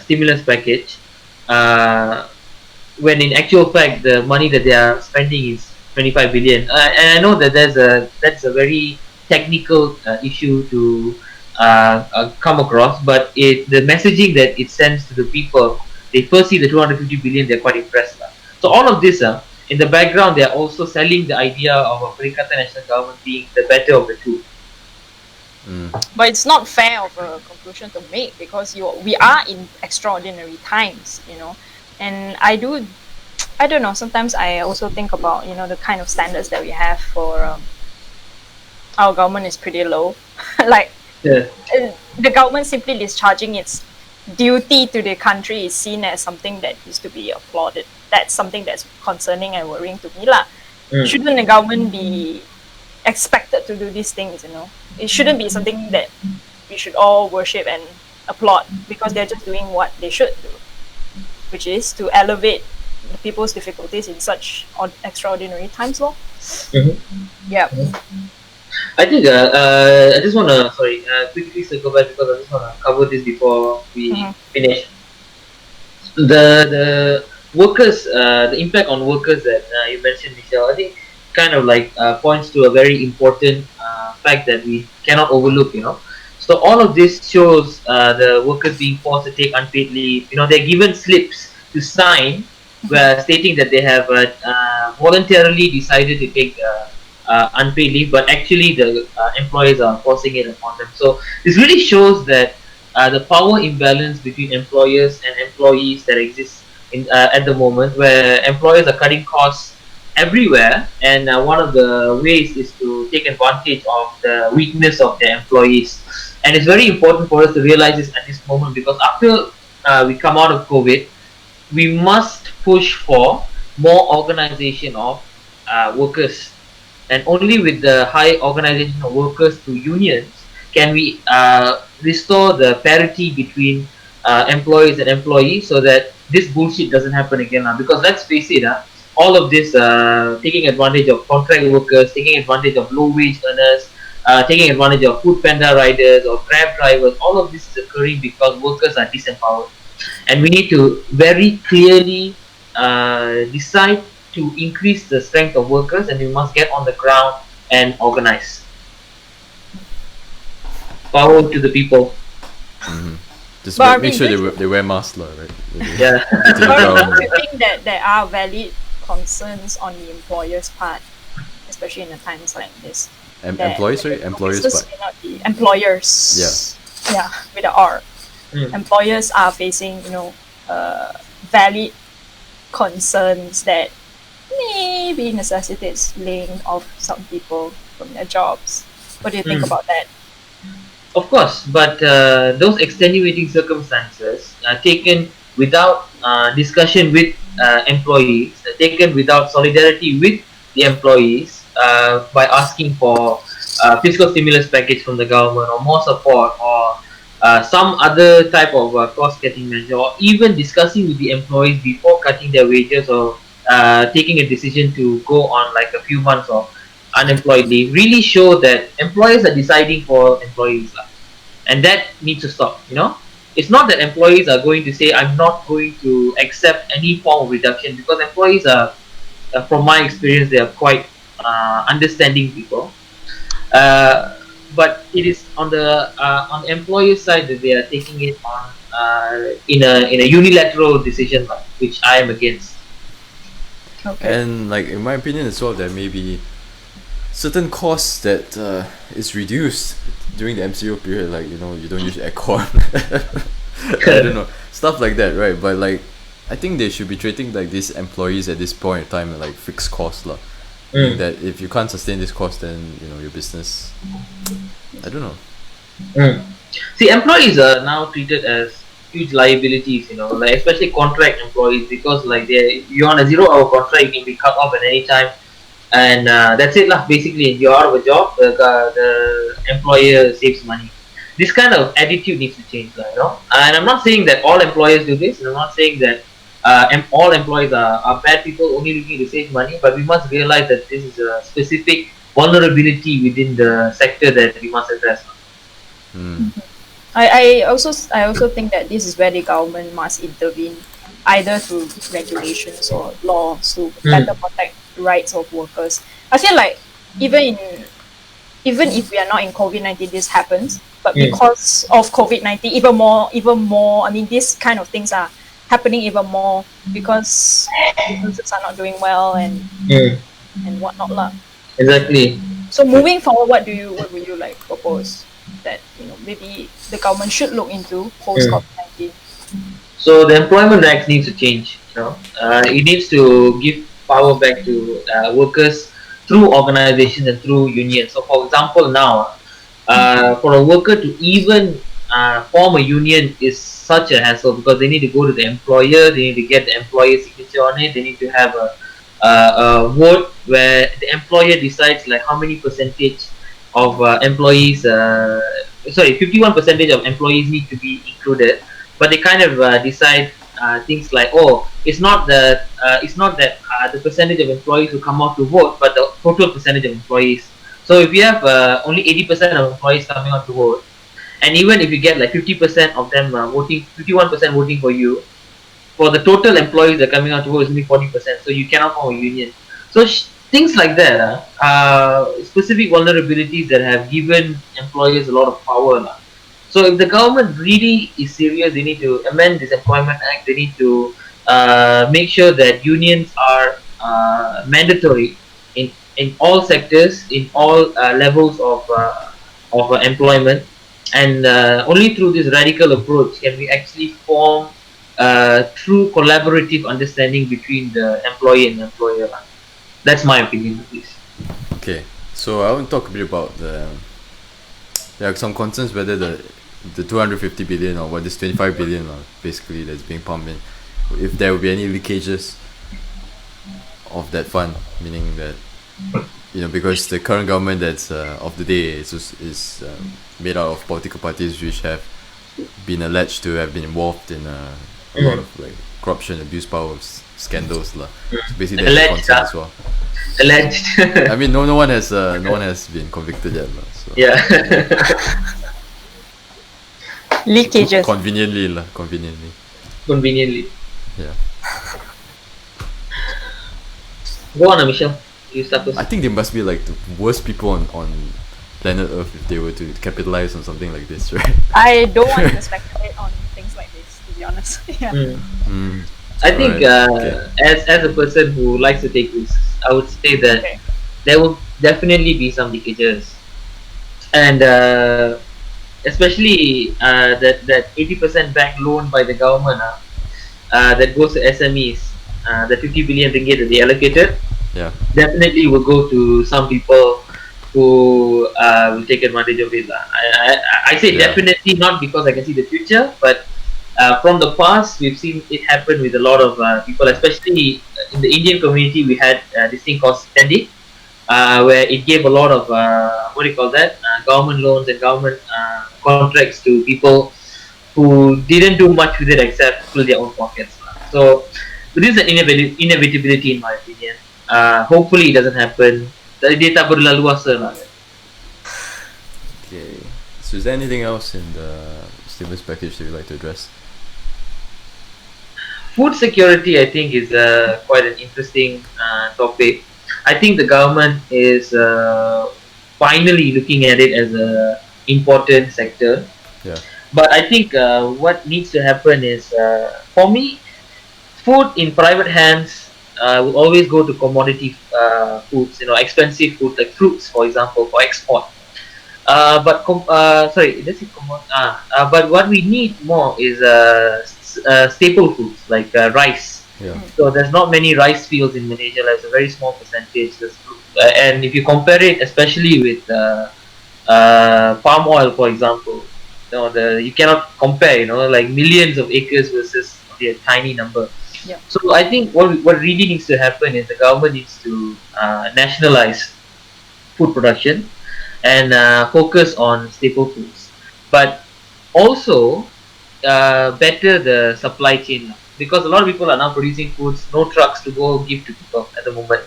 stimulus package, uh, when in actual fact the money that they are spending is 25 billion. And I know that that's a very technical issue to come across, but the messaging that it sends to the people, they first see the 250 billion, they're quite impressed. So all of this, in the background, they're also selling the idea of a Perikatan National Government being the better of the two. But it's not fair of a conclusion to make, because we are in extraordinary times, and I don't know, sometimes I also think about the kind of standards that we have for our government is pretty low. Like the government simply discharging its duty to the country is seen as something that is to be applauded. That's something that's concerning and worrying to me lah. Shouldn't the government be expected to do these things? It shouldn't be something that we should all worship and applaud, because they're just doing what they should do, which is to elevate the people's difficulties in such extraordinary times. Yeah. I think I just want to quickly circle back, because I just want to cover this before we finish. The workers, the impact on workers that you mentioned, Michelle, I think kind of like points to a very important fact that we cannot overlook. So all of this shows the workers being forced to take unpaid leave. They're given slips to sign, where stating that they have voluntarily decided to take unpaid leave, but actually the employers are forcing it upon them. So this really shows that the power imbalance between employers and employees that exists at the moment, where employers are cutting costs everywhere, and one of the ways is to take advantage of the weakness of their employees. And it's very important for us to realize this at this moment, because after we come out of COVID, we must push for more organization of workers, and only with the high organization of workers through unions can we restore the parity between employees and employees, so that this bullshit doesn't happen again. Because let's face it, all of this taking advantage of contract workers, taking advantage of low wage earners, taking advantage of food panda riders or Grab drivers, all of this is occurring because workers are disempowered. And we need to very clearly decide to increase the strength of workers, and we must get on the ground and organize. Power to the people. Just But make sure they wear masks, right? Yeah. But I think that there are valid concerns on the employer's part, especially in the times like this. Employees, sorry? Employers' part. Employers. Yeah, with an R. Employers are facing, valid concerns that maybe necessitates laying off some people from their jobs. What do you think about that? Of course, but those extenuating circumstances taken without discussion with employees, taken without solidarity with the employees, by asking for fiscal stimulus package from the government, or more support, or some other type of cost-cutting measure, or even discussing with the employees before cutting their wages, or taking a decision to go on like a few months of unemployed leave, really show that employers are deciding for employees, and that needs to stop. It's not that employees are going to say, I'm not going to accept any form of reduction, because employees are, from my experience, they are quite understanding people. But it is on the employer side that they are taking it on in a unilateral decision, which I am against. Okay. And like in my opinion as well, there may be certain costs that is reduced during the MCO period, like you don't use aircon. I don't know, stuff like that, right? But like I think they should be treating like these employees at this point in time like fixed costs lah. That if you can't sustain this cost, then your business, I don't know. See, employees are now treated as huge liabilities, like especially contract employees, because like you're on a 0 hour contract, you can be cut off at any time, and that's it lah. Basically, if you're out of a job, the employer saves money. This kind of attitude needs to change, And I'm not saying that all employers do this, and I'm not saying that all employees are bad people only looking to save money, but we must realize that this is a specific vulnerability within the sector that we must address. I also think that this is where the government must intervene, either through regulations or laws to better protect the rights of workers. I feel like even if we are not in COVID-19, this happens, but because of COVID-19, even more. I mean, these kind of things are happening even more because businesses are not doing well and whatnot lah. Exactly. So moving forward, what would you like propose that maybe the government should look into post COVID-19? So the Employment Act needs to change. It needs to give power back to workers through organizations and through unions. So, for example, now for a worker to even form a union is such a hassle, because they need to go to the employer, they need to get the employer's signature on it, they need to have a vote where the employer decides like how many percentage of employees, 51% of employees need to be included, but they kind of decide things like, it's not that the percentage of employees who come out to vote, but the total percentage of employees. So if you have only 80% of employees coming out to vote, and even if you get like 50% of them voting, 51% voting for you, for the total employees that are coming out to vote is only 40%. So you cannot form a union. So things like that are specific vulnerabilities that have given employers a lot of power. So if the government really is serious, they need to amend this Employment Act. They need to make sure that unions are mandatory in all sectors, in all levels of employment, and only through this radical approach can we actually form true collaborative understanding between the employee and the employer. That's my opinion of this. Okay, so I want to talk a bit about there are some concerns whether the 250 billion or what this 25 billion basically that's being pumped in, if there will be any leakages of that fund, meaning that because the current government that's of the day is made out of political parties which have been alleged to have been involved in a lot of like corruption, abuse power scandals lah. So basically that's a concern as well. Alleged. I mean, no one has been convicted yet lah. So. Yeah. Leakages. Conveniently. Yeah. Go on, Michelle. You start first. I think they must be like the worst people on planet Earth if they were to capitalize on something like this, right? I don't want to speculate on things like this, to be honest. Yeah. I think as a person who likes to take risks, I would say that there will definitely be some leakages, and especially that 80% back loan by the government that goes to SMEs, the 50 billion ringgit that they allocated, definitely will go to some people who will take advantage of it. I say definitely, not because I can see the future, but from the past we've seen it happen with a lot of people, especially in the Indian community. We had this thing called Steady, where it gave a lot of government loans and government contracts to people who didn't do much with it except fill their own pockets. So this is an inevitability in my opinion. Hopefully it doesn't happen. Dia tak berlalu luasa lah. Okay. So is there anything else in the stimulus package that you'd like to address? Food security, I think, is quite an interesting topic. I think the government is finally looking at it as an important sector. Yeah. But I think what needs to happen is, for me, food in private hands will always go to commodity foods, expensive food like fruits, for example, for export. But what we need more is staple foods like rice. Yeah. So there's not many rice fields in Malaysia. There's a very small percentage. And if you compare it, especially with palm oil, for example, you cannot compare, like millions of acres versus the tiny number. Yeah. So I think what really needs to happen is the government needs to nationalize food production and focus on staple foods, but also better the supply chain now. Because a lot of people are now producing foods, no trucks to go give to people at the moment.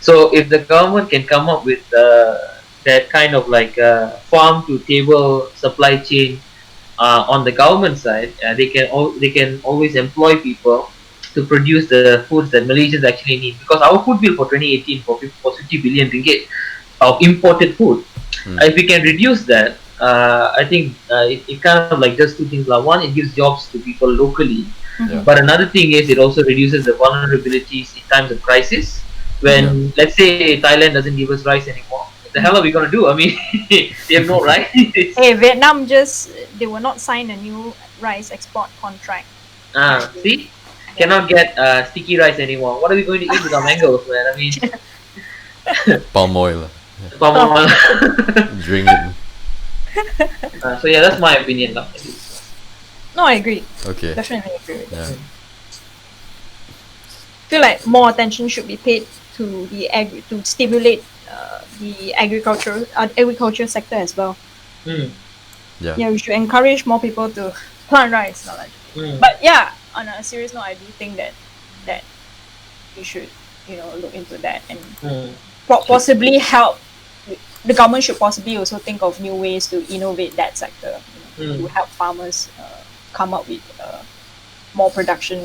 So if the government can come up with that kind of like farm to table supply chain on the government side, they can always employ people to produce the foods that Malaysians actually need. Because our food bill for 2018 for 50 billion ringgit of imported food, if we can reduce that, I think it kind of like does two things. Like one, it gives jobs to people locally, Yeah. but another thing is it also reduces the vulnerabilities in times of crisis. When let's say Thailand doesn't give us rice anymore, what the hell are we gonna do? I mean, they have no rice. Hey, Vietnam they will not sign a new rice export contract. See, cannot get sticky rice anymore. What are we going to eat with our mangoes, man? I mean, Palm oil. palm oil. Drink it. So yeah, that's my opinion, lah. No, I agree. Okay. Definitely agree with that. Yeah. I feel like more attention should be paid to to stimulate the agriculture sector as well. Yeah. Yeah, we should encourage more people to plant rice. Not like, but yeah, on a serious note, I do think that we should look into that and possibly help. The government should possibly also think of new ways to innovate that sector to help farmers come up with more production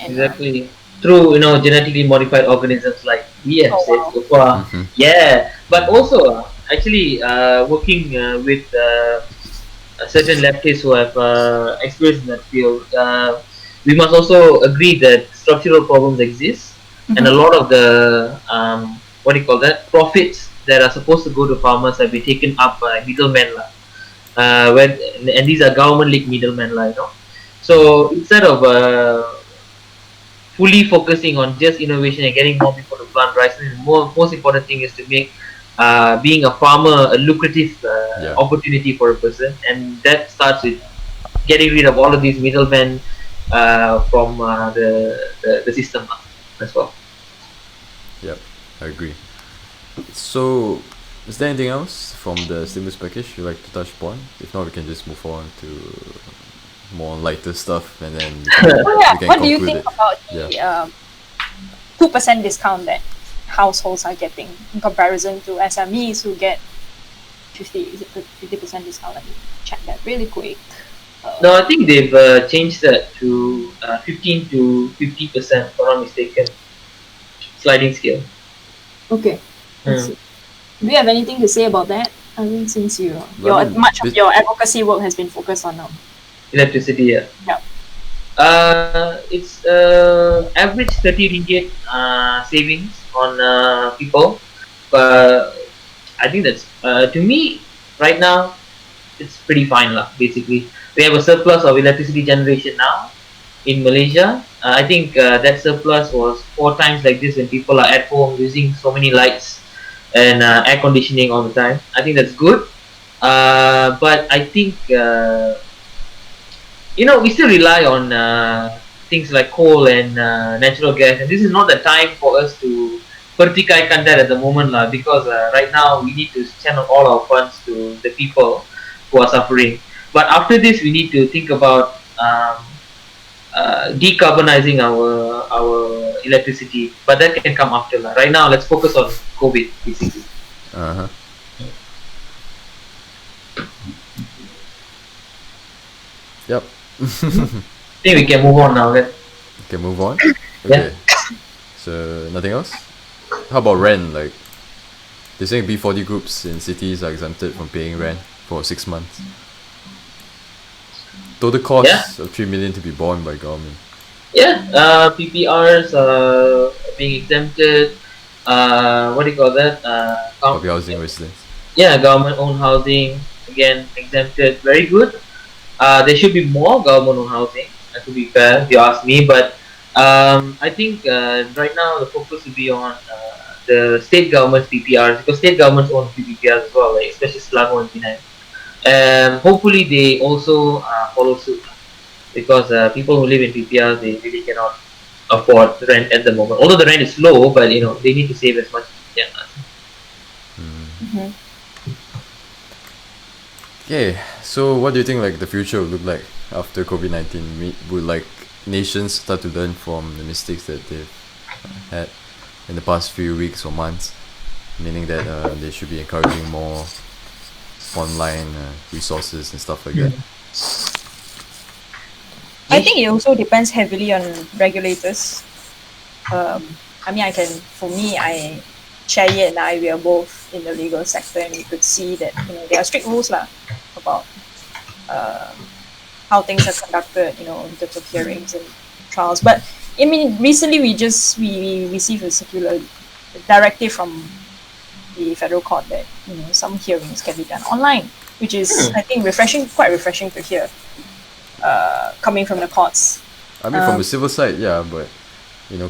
and Exactly. Through genetically modified organisms like we have said so far. Yeah, but also actually working with certain leftists who have experience in that field, we must also agree that structural problems exist, and a lot of the profits that are supposed to go to farmers have been taken up by middlemen, and these are government-linked middlemen, So instead of fully focusing on just innovation and getting more people to plant rice, the most important thing is to make being a farmer a lucrative opportunity for a person, and that starts with getting rid of all of these middlemen from the system as well. Yep, I agree. So, is there anything else from the stimulus package you'd like to touch upon? If not, we can just move on to more lighter stuff, and then we can what do you conclude think it. about the 2% discount that households are getting in comparison to SMEs who get 50% discount? Let me check that really quick. No, I think they've changed that to 15 to 50%, if I'm not mistaken. Sliding scale. Okay. Let's see. Do you have anything to say about that? I mean, since much of bit- your advocacy work has been focused on Electricity, yeah. Yeah. It's average 30 ringgit savings on people, but I think that's to me right now it's pretty fine lah. Basically, we have a surplus of electricity generation now in Malaysia. I think that surplus was 4 times like this when people are at home using so many lights and air conditioning all the time. I think that's good, but I think we still rely on things like coal and natural gas, and this is not the time for us to pertikaikan that at the moment lah, because right now we need to channel all our funds to the people who are suffering. But after this, we need to think about decarbonizing our electricity, but that can come after lah. Right now, let's focus on COVID basically. Yep. I think we can move on now then. Okay, move on. Okay. So nothing else? How about rent? Like, they're saying B40 groups in cities are exempted from paying rent for 6 months. Total cost of 3 million to be borne by government. PPRs being exempted. What do you call that? Public housing residents. Government-owned housing again exempted. Very good. There should be more government-owned housing. To be fair, if you ask me, but I think right now the focus will be on the state government's PPRs, because state governments own PPRs as well, like especially Selangor and Penang. Hopefully they also follow suit, because people who live in PPR, they really cannot afford rent at the moment. Although the rent is low, but they need to save as much as they can. Mhm. Okay, so what do you think like the future will look like after COVID-19? Would like nations start to learn from the mistakes that they've had in the past few weeks or months? Meaning that they should be encouraging more online resources and stuff like that. I think it also depends heavily on regulators. I mean, for me, Chayi and I, we are both in the legal sector, and we could see that there are strict rules lah about uh, how things are conducted, in terms of hearings and trials. But I mean, recently we received a circular directive from the federal court that some hearings can be done online, which is I think quite refreshing to hear, coming from the courts. I mean, from the civil side, yeah, but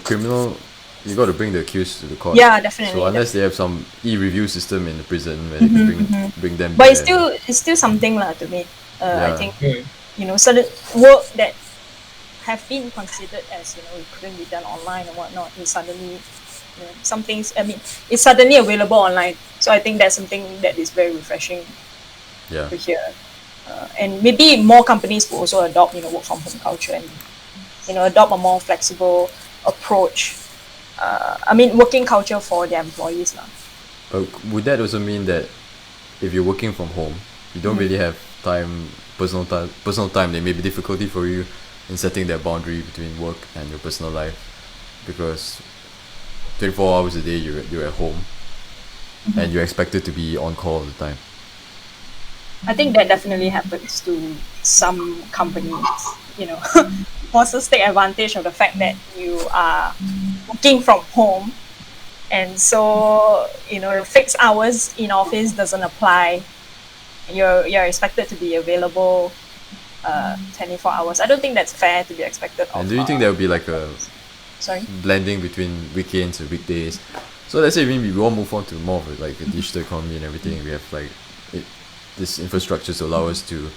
criminal, you got to bring the accused to the court. Yeah, definitely. So unless they have some e-review system in the prison where they can bring them. But there. it's still something lah to me. I Yeah. think certain work that have been considered as it couldn't be done online and whatnot is suddenly some things. I mean, it's suddenly available online. So I think that's something that is very refreshing Yeah. to hear. And maybe more companies will also adopt work from home culture and adopt a more flexible approach. I mean, working culture for their employees lah. Would that also mean that if you're working from home, you don't really have personal time, there may be difficulty for you in setting that boundary between work and your personal life, because 24 hours a day you're at home and you're expected to be on call all the time. I think that definitely happens to some companies, bosses take advantage of the fact that you are working from home, and so the fixed hours in office doesn't apply. You're expected to be available 24 hours. I don't think that's fair to be expected of. And do you think there will be like a Sorry? blending between weekends and weekdays? So let's say maybe we all move on to more of like a digital economy and everything. We have like this infrastructure to allow us to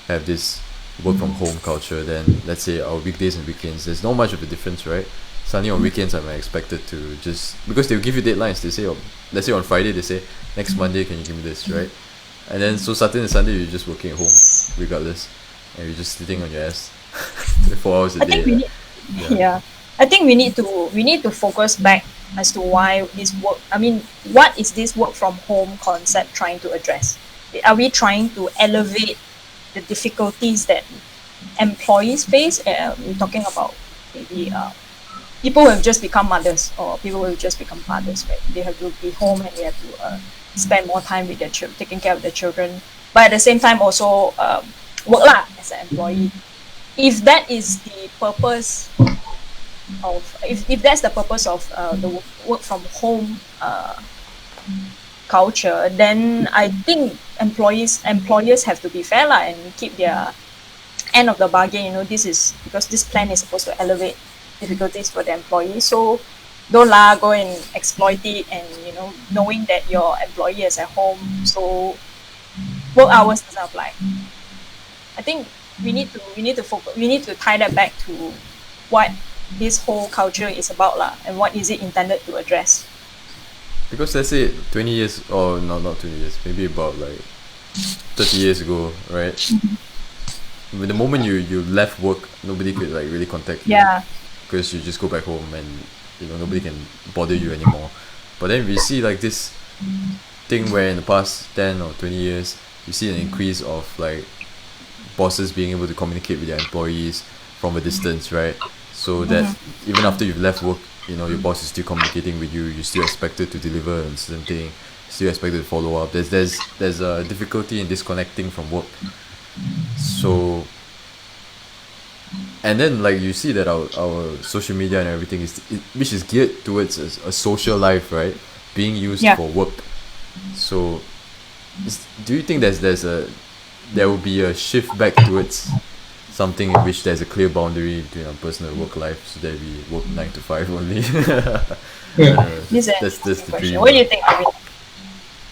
have this work from home culture. Then let's say our weekdays and weekends, there's not much of a difference, right? Suddenly on weekends I'm expected to just, because they'll give you deadlines. They say, let's say on Friday they say next Monday can you give me this, right? And then so Saturday and Sunday you're just working at home regardless, and you're just sitting on your ass 4 hours a I day. think we need, yeah. I think we need to focus back as to why this work. I mean, what is this work from home concept trying to address? Are we trying to elevate the difficulties that employees face? We're talking about maybe people who have just become mothers, or people who have just become fathers, right? They have to be home and they have to spend more time with their children, taking care of their children, but at the same time also work lah as an employee. If that is the purpose of, if that's the purpose of the work from home culture, then I think employers have to be fair lah and keep their end of the bargain. This is because this plan is supposed to elevate difficulties for the employee. So don't go and exploit it, and knowing that your employee is at home, so work hours doesn't apply. I think we need to focus. We need to tie that back to what this whole culture is about lah, and what is it intended to address. Because let's say 20 years, or not 20 years, maybe about like 30 years ago, right? When the moment you left work, nobody could like really contact you. Yeah. Because you just go back home and nobody can bother you anymore. But then we see like this thing where in the past 10 or 20 years, you see an increase of like bosses being able to communicate with their employees from a distance, right? So that even after you've left work, your boss is still communicating with you. You're still expected to deliver a certain thing. Still expected to follow up. There's a difficulty in disconnecting from work. So, and then like you see that our social media and everything which is geared towards a social life, right? Being used for work. So, do you think there will be a shift back towards something in which there's a clear boundary between our personal and work life, so that we work 9 to 5 only? That's the Question. dream. What do you think, Arvind?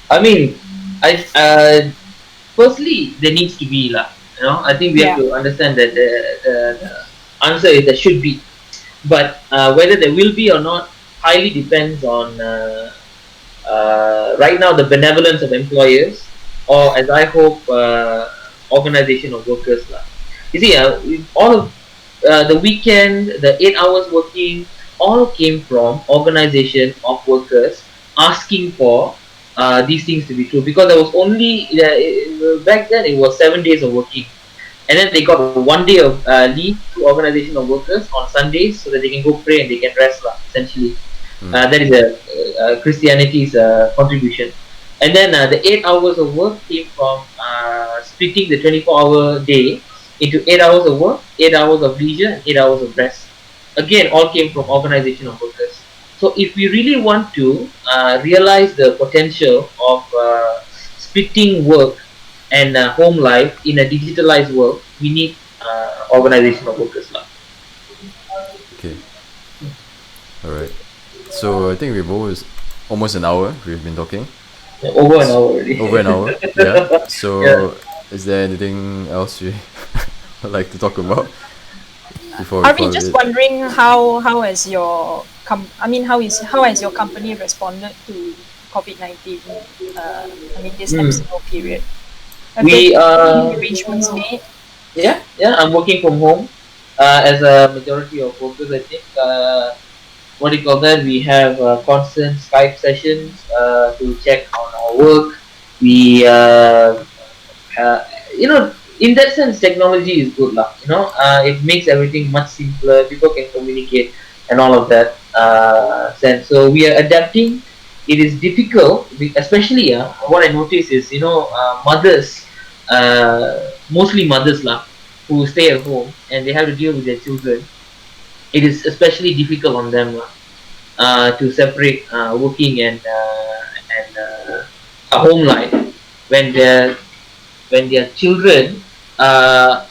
I mean, firstly, there needs to be lah. I think we have to understand that the answer is there should be, but whether there will be or not highly depends on right now the benevolence of employers, or as I hope, organization of workers lah. You see, all of the weekend, the 8 hours working, all came from organization of workers asking for these things to be true, because there was only back then it was 7 days of working, and then they got 1 day of leave to organization of workers on Sundays so that they can go pray and they can rest lah, essentially. That is Christianity's contribution. And then the 8 hours of work came from splitting the 24-hour day into 8 hours of work, 8 hours of leisure, and 8 hours of rest. Again, all came from organization of workers. So if we really want to realize the potential of splitting work and home life in a digitalized world, we need organization of workers. Okay. Alright. So I think we've almost an hour we've been talking. Over an hour already. Over an hour, yeah. So is there anything else you would like to talk about before we call just it? wondering how has your how has your company responded to COVID-19? This MCO period. Have We there been any arrangements made? Yeah, I'm working from home as a majority of workers. I think what do you call that? We have constant Skype sessions to check on our work. We in that sense, technology is good lah. It makes everything much simpler. People can communicate and all of that sense. So we are adapting. It is difficult, especially what I notice is mothers, mostly mothers lah, who stay at home and they have to deal with their children. It is especially difficult on them to separate working and a home life when their children are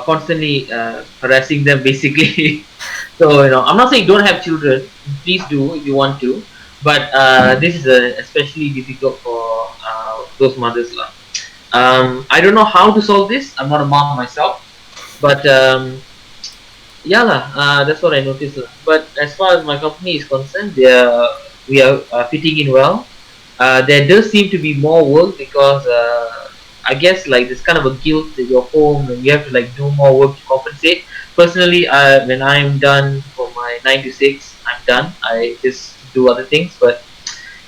constantly harassing them, basically. So I'm not saying don't have children. Please do if you want to, but this is especially difficult for those mothers lah. I don't know how to solve this. I'm not a mom myself, but that's what I noticed lah. But as far as my company is concerned, we are fitting in well. There does seem to be more work because I guess like there's kind of a guilt that you're home and you have to like do more work to compensate. Personally, when I'm done for my 9 to 6, I'm done. I just do other things, but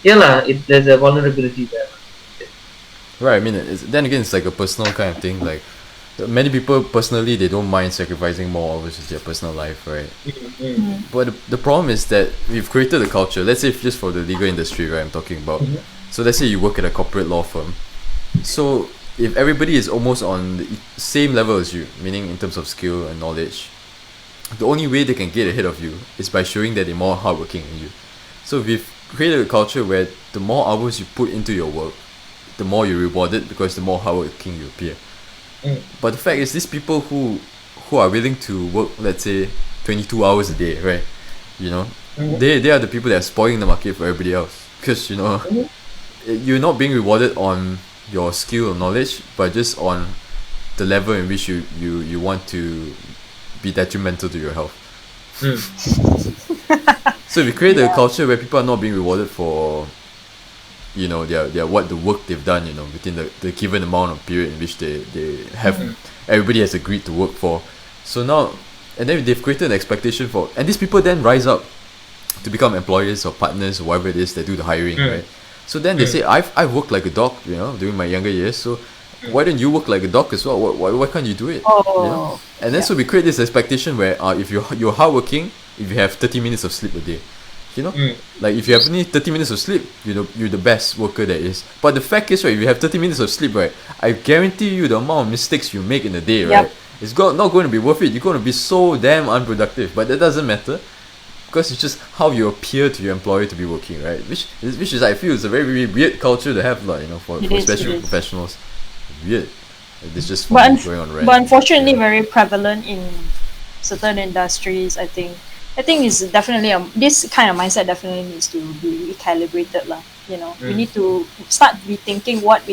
there's a vulnerability there. Right, I mean, then again, it's like a personal kind of thing. Like, many people personally, they don't mind sacrificing more hours with their personal life, right? But the problem is that we've created a culture. Let's say just for the legal industry, right? I'm talking about. So let's say you work at a corporate law firm. So if everybody is almost on the same level as you, meaning in terms of skill and knowledge, the only way they can get ahead of you is by showing that they're more hardworking than you. So we've created a culture where the more hours you put into your work, the more you're rewarded because the more hardworking you appear. But the fact is, these people who are willing to work, let's say 22 hours a day, right? They are the people that are spoiling the market for everybody else, because you're not being rewarded on your skill or knowledge, but just on the level in which you want to be detrimental to your health. So we create a culture where people are not being rewarded for their what the work they've done within the given amount of period in which they have everybody has agreed to work for. So now, and then they've created an expectation for, and these people then rise up to become employers or partners or whatever it is that do the hiring, right? So then they say, I've worked like a dog during my younger years, so why don't you work like a dog as well? Why can't you do it? And then so we create this expectation where if you're hardworking, if you have 30 minutes of sleep a day, like if you have only 30 minutes of sleep, you're the best worker there is. But the fact is, right, if you have 30 minutes of sleep, right, I guarantee you the amount of mistakes you make in a day, right, it's not going to be worth it. You're going to be so damn unproductive. But that doesn't matter, because it's just how you appear to your employer to be working, right? Which is I feel is a very, very weird culture to have, for especially professionals. Weird. It's just going on rent. But unfortunately, very prevalent in certain industries. I think it's definitely this kind of mindset definitely needs to be recalibrated lah. We need to start rethinking what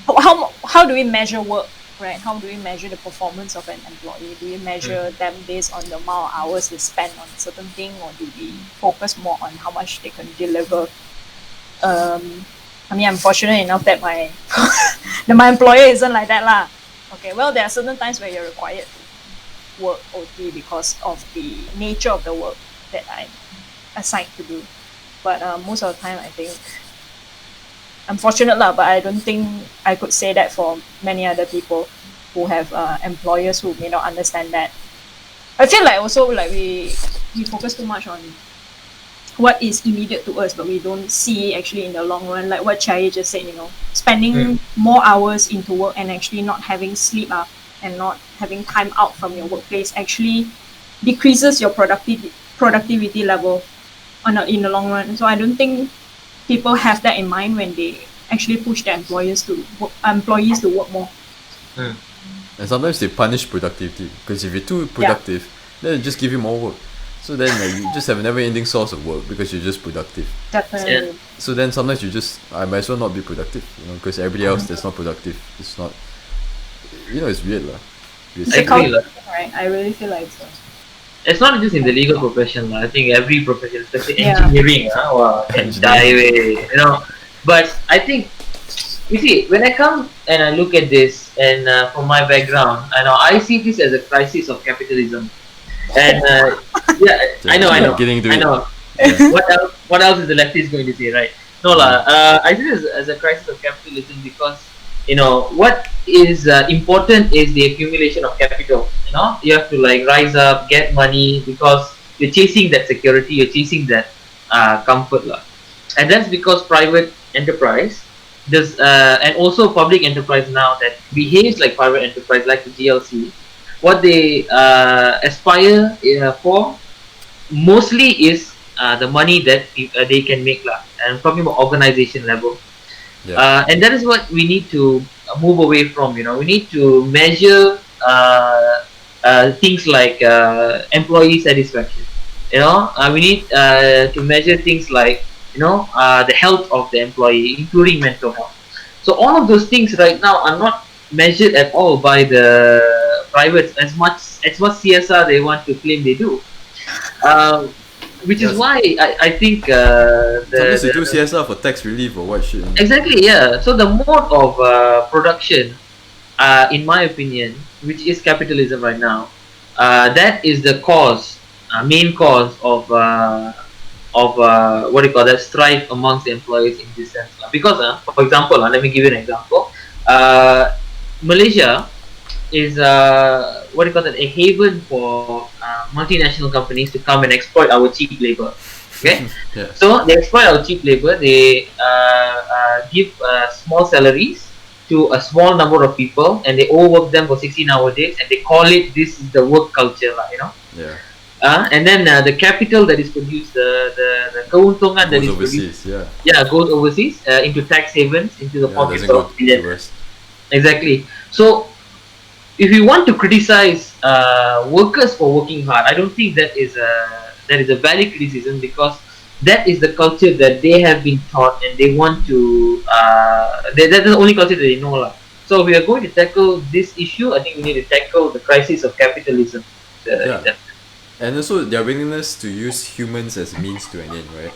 how do we measure work, right? How do we measure the performance of an employee? Do we measure them based on the amount of hours they spend on a certain thing, or do we focus more on how much they can deliver? I mean, I'm fortunate enough that my that my employer isn't like that lah. Okay, well, there are certain times where you're required to work OT because of the nature of the work that I'm assigned to do. But most of the time, I think I'm fortunate lah. But I don't think I could say that for many other people who have employers who may not understand that. I feel like also like we focus too much on what is immediate to us, but we don't see actually in the long run, like what Chai just said, spending more hours into work and actually not having sleep up and not having time out from your workplace actually decreases your productivity level in the long run. So I don't think people have that in mind when they actually push their employees to work more. And sometimes they punish productivity, because if you're too productive, then they just give you more work. So then you just have a never-ending source of work because you're just productive. Definitely. Yeah. So then sometimes I might as well not be productive, because everybody else that's not productive, it's not, it's weird lah. It's a culture, right? I really feel like so. It's not just in the legal profession. I think every profession, especially engineering, But I think, you see, when I come and I look at this, and from my background, I see this as a crisis of capitalism. And I know. Yeah. What else is the leftist going to say, right? No lah. I see this as a crisis of capitalism because what is important is the accumulation of capital. You have to rise up, get money, because you're chasing that security, you're chasing that comfort lah. And that's because private enterprise does, and also public enterprise now that behaves like private enterprise, like the GLC. What they aspire for mostly is the money that they can make lah. And I'm talking about organization level. And that is what we need to move away from. We need to measure things like employee satisfaction. We need to measure things like the health of the employee, including mental health. So all of those things right now are not measured at all by the privates as much CSR they want to claim they do. Which is why I think sometimes they do CSR for tax relief or what shit. Exactly, yeah. So the mode of production, in my opinion, which is capitalism right now, that is the main cause of what do you call that, strife amongst the employees in this sense. Because, for example, let me give you an example. Malaysia is a haven for multinational companies to come and exploit our cheap labor. Okay, so they exploit our cheap labor. They give small salaries to a small number of people, and they overwork them for 16-hour days, and they call it this is the work culture, and then the capital that is produced, the keuntungan that is overseas, produced, goes overseas into tax havens, into the pockets of billionaires. Exactly. So if you want to criticize workers for working hard, I don't think that is a valid criticism, because that is the culture that they have been taught, and they want to. That's the only culture that they know lah. So if we are going to tackle this issue, I think we need to tackle the crisis of capitalism. And also their willingness to use humans as means to an end, right?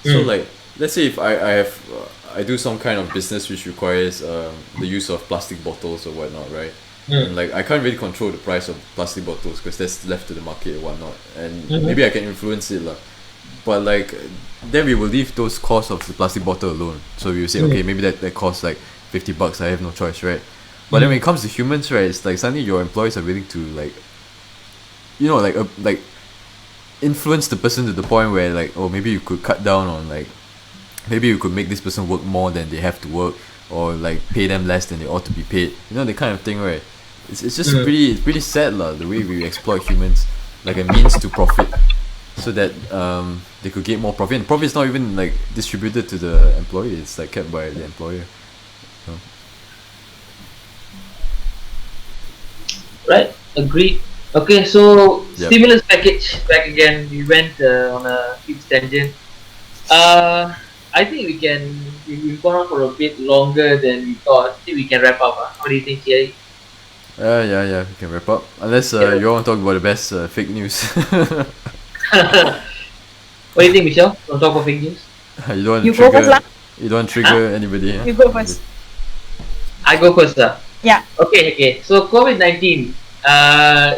So like, let's say if I do some kind of business which requires the use of plastic bottles or whatnot, right? And like, I can't really control the price of plastic bottles because that's left to the market or whatnot, and maybe I can influence it lah. But like, then we will leave those costs of the plastic bottle alone. So we will say, okay, maybe that costs like $50. I have no choice, right? But then when it comes to humans, right, it's like suddenly your employees are willing to like influence the person to the point where like, oh, maybe you could cut down on maybe you could make this person work more than they have to work, or like pay them less than they ought to be paid. The kind of thing, right? It's just pretty sad lah, the way we exploit humans like a means to profit, so that they could get more profit. And profit is not even like distributed to the employee; it's like kept by the employer. Right, agreed. Okay, so stimulus package, back again. We went on a huge tangent. I think we we've gone on for a bit longer than we thought. I think we can wrap up. What do you think, Thierry? Yeah, we can wrap up. Unless Yeah. you want to talk about the best fake news. What do you think, Michelle? On top of fake news? You don't want You to go trigger. first lah. You don't want to trigger anybody. You go first. I go first, sir. Yeah. Okay. So COVID-19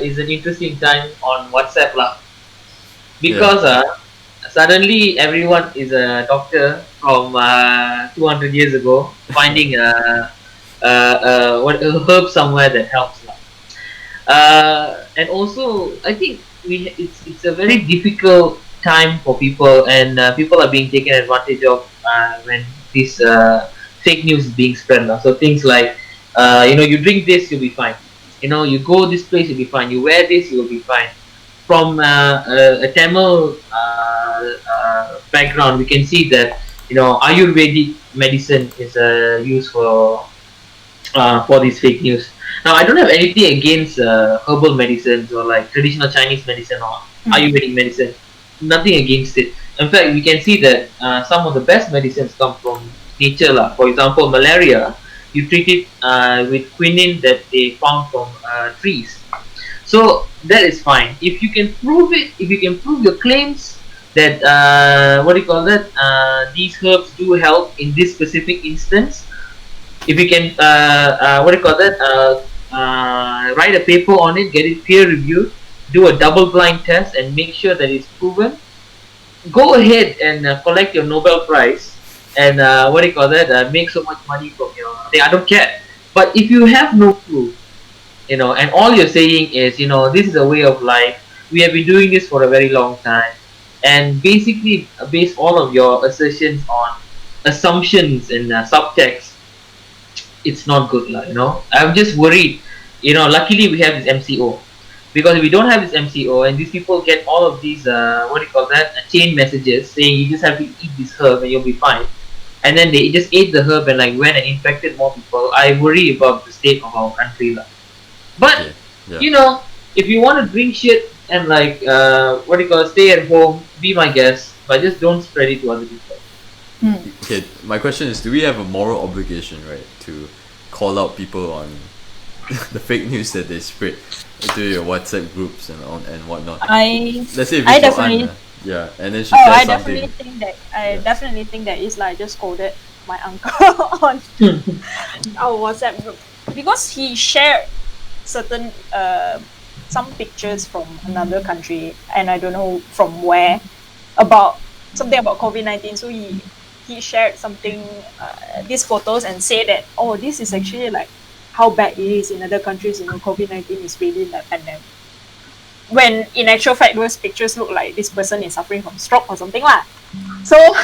is an interesting time on WhatsApp lah. Because suddenly everyone is a doctor from 200 years ago, finding a herb somewhere that helps lah. And also, I think it's a very difficult time for people, and people are being taken advantage of when this fake news is being spread lah. So things like, you drink this, you'll be fine. You go this place, you'll be fine. You wear this, you'll be fine. From a Tamil background, we can see that Ayurvedic medicine is used for these fake news. Now, I don't have anything against herbal medicines or like traditional Chinese medicine or Ayurvedic medicine. Nothing against it. In fact, we can see that some of the best medicines come from nature lah. For example, malaria, you treat it with quinine that they found from trees. So that is fine. If you can prove it, if you can prove your claims that these herbs do help in this specific instance, if you can write a paper on it, get it peer reviewed, do a double blind test, and make sure that it's proven, go ahead and collect your Nobel Prize and make so much money from your thing. I don't care. But if you have no proof, and all you're saying is, this is a way of life. We have been doing this for a very long time, and basically base all of your assertions on assumptions and subtext. It's not good, I'm just worried. Luckily we have this MCO, because if we don't have this MCO and these people get all of these chain messages saying you just have to eat this herb and you'll be fine, and then they just ate the herb and went and infected more people, I worry about the state of our country. But if you want to drink shit and stay at home, be my guest, but just don't spread it to other people. Okay, my question is: do we have a moral obligation, right, to call out people on the fake news that they spread into your WhatsApp groups and whatnot? Let's say if it's your aunt, and then she says something. I definitely think that is like I just scolded my uncle on our WhatsApp group because he shared certain some pictures from another country, and I don't know from where, about something about COVID-19. So he shared something, these photos, and say that, oh, this is actually like how bad it is in other countries. COVID-19 is really like pandemic. When in actual fact, those pictures look like this person is suffering from stroke or something lah. So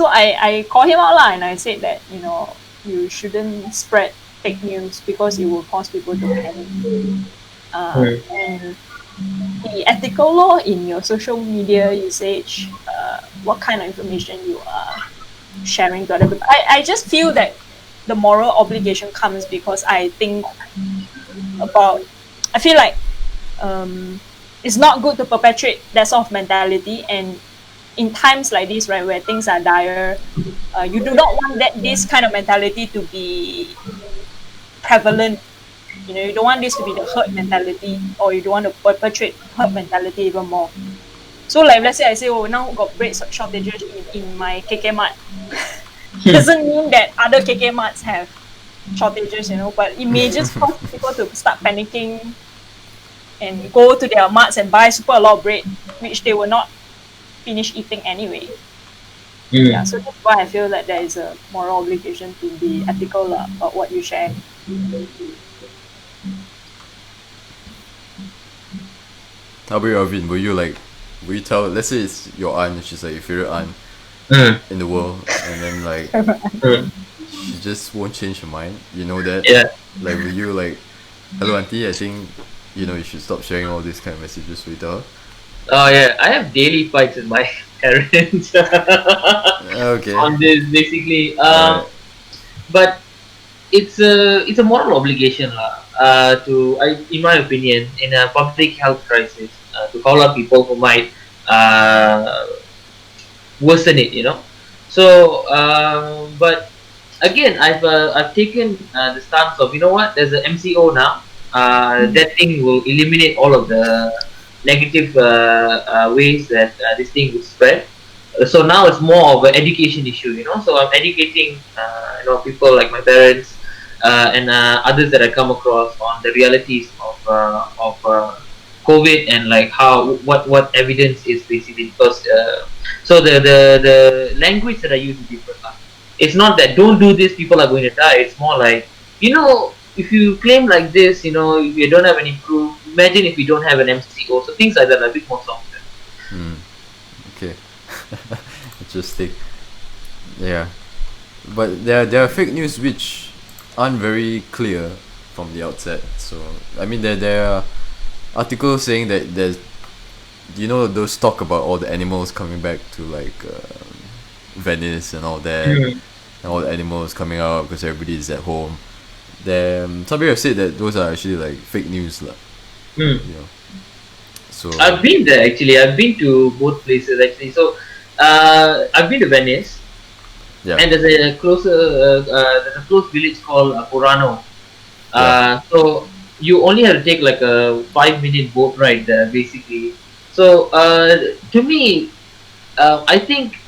I call him out lah, and I said that you shouldn't spread fake news because it will cause people to panic. And the ethical law in your social media usage, what kind of information you are sharing to other people. I just feel that the moral obligation comes because I feel like it's not good to perpetuate that sort of mentality, and in times like this, right, where things are dire, you do not want this kind of mentality to be prevalent. You don't want this to be the herd mentality, or you don't want to perpetuate herd mentality even more. So like, let's say I say, oh, now got bread shortages in my KK Mart. Doesn't mean that other KK Marts have shortages, but it may just cause people to start panicking and go to their marts and buy a lot of bread, which they will not finish eating anyway. Yeah, so that's why I feel that there is a moral obligation to be ethical about what you share. How about you, Arvin? Will you tell, let's say it's your aunt, she's like your favorite aunt in the world, and then she just won't change her mind, that? Yeah. Like, will you hello auntie, I think, you should stop sharing all these kind of messages with her? Oh yeah, I have daily fights with my parents Okay. on this basically. But it's a moral obligation in my opinion, in a public health crisis, to call out people who might worsen it. So, but again, I've taken the stance of, you know what, there's an MCO now. That thing will eliminate all of the negative ways that this thing will spread. So now it's more of an education issue, you know. So I'm educating, people like my parents and others that I come across on the realities of COVID, and like how what evidence is basically, because so the language that I use is different. It's not that don't do this, people are going to die. It's more like, if you claim like this, if you don't have any proof, imagine if you don't have an MCO. So things like that are a bit more softer. Okay. Interesting. Yeah. But there are fake news which aren't very clear from the outset. So I mean there are articles saying that there's those talk about all the animals coming back to like Venice and all that, and all the animals coming out because everybody is at home. Then some people have said that those are actually like fake news lah. So I've been there actually. I've been to both places actually. So I've been to Venice, yeah. and there's a close village called Porano. So you only have to take like a 5-minute boat ride there, basically. So to me, I think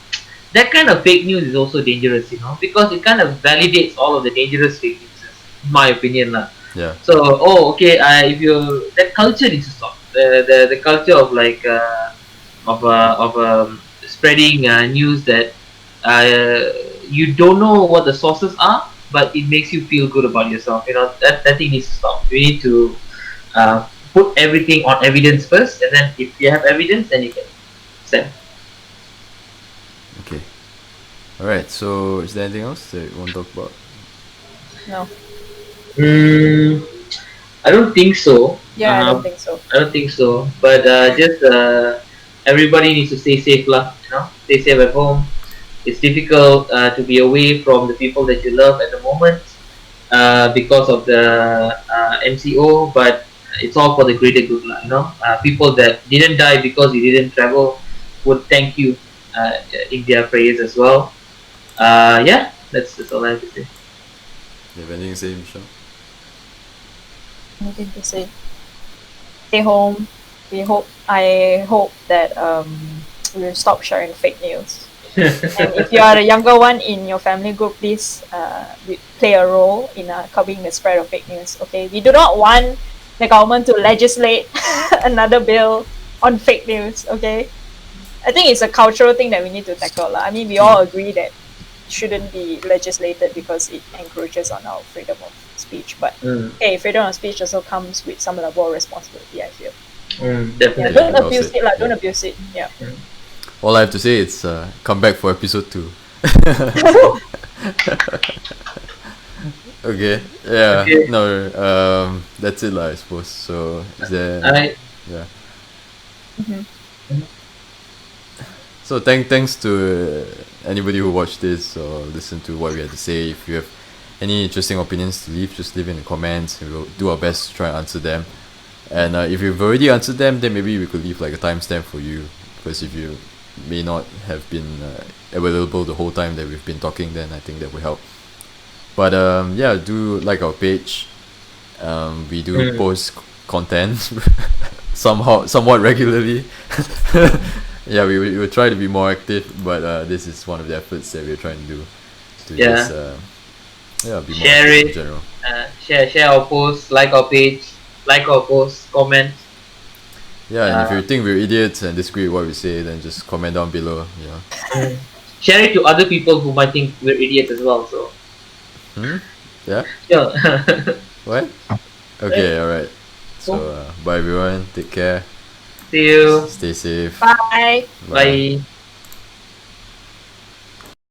that kind of fake news is also dangerous, because it kind of validates all of the dangerous fake news, in my opinion, lah. Yeah. So, okay, if you that culture needs to stop. The culture of like spreading news that you don't know what the sources are, but it makes you feel good about yourself. That thing needs to stop. You need to put everything on evidence first, and then if you have evidence, then you can send. Okay. Alright, so is there anything else that you want to talk about? No. I don't think so. Yeah, I don't think so. I don't think so. But just everybody needs to stay safe, lah. Stay safe at home. It's difficult to be away from the people that you love at the moment because of the MCO. But it's all for the greater good, lah. People that didn't die because you didn't travel would thank you in their prayers as well. Yeah, that's all I have to say. You have anything to say, Michelle? Nothing to say. Stay home. I hope that we'll stop sharing fake news. And if you are the younger one in your family group, please play a role in curbing the spread of fake news. Okay, we do not want the government to legislate another bill on fake news. Okay, I think it's a cultural thing that we need to tackle. I mean, we all agree that it shouldn't be legislated because it encroaches on our freedom of speech. But hey, freedom of speech also comes with some level of responsibility, I feel. Definitely. Yeah, don't well abuse said. it, lah. Yeah. Don't abuse it. Yeah. All I have to say is come back for episode 2. Okay. Yeah. Okay. No. That's it lah, I suppose. So is there? Yeah. So thanks to anybody who watched this or listened to what we had to say. If you have any interesting opinions to leave, just leave in the comments. We will do our best to try and answer them. And if you've already answered them, then maybe we could leave like a timestamp for you, because if you may not have been available the whole time that we've been talking, then I think that would help. But yeah, do like our page. We do post content somewhat regularly. Yeah, we will try to be more active, but this is one of the efforts that we're trying to do to just be more Share active in it. general. Share our posts, like our page, like our posts, comment. Yeah, and if you think we're idiots and disagree with what we say, then just comment down below. Yeah. Share it to other people who might think we're idiots as well. So. Yeah. Yeah. What? Okay. All right. So bye everyone. Take care. See you. Stay safe. Bye. Bye.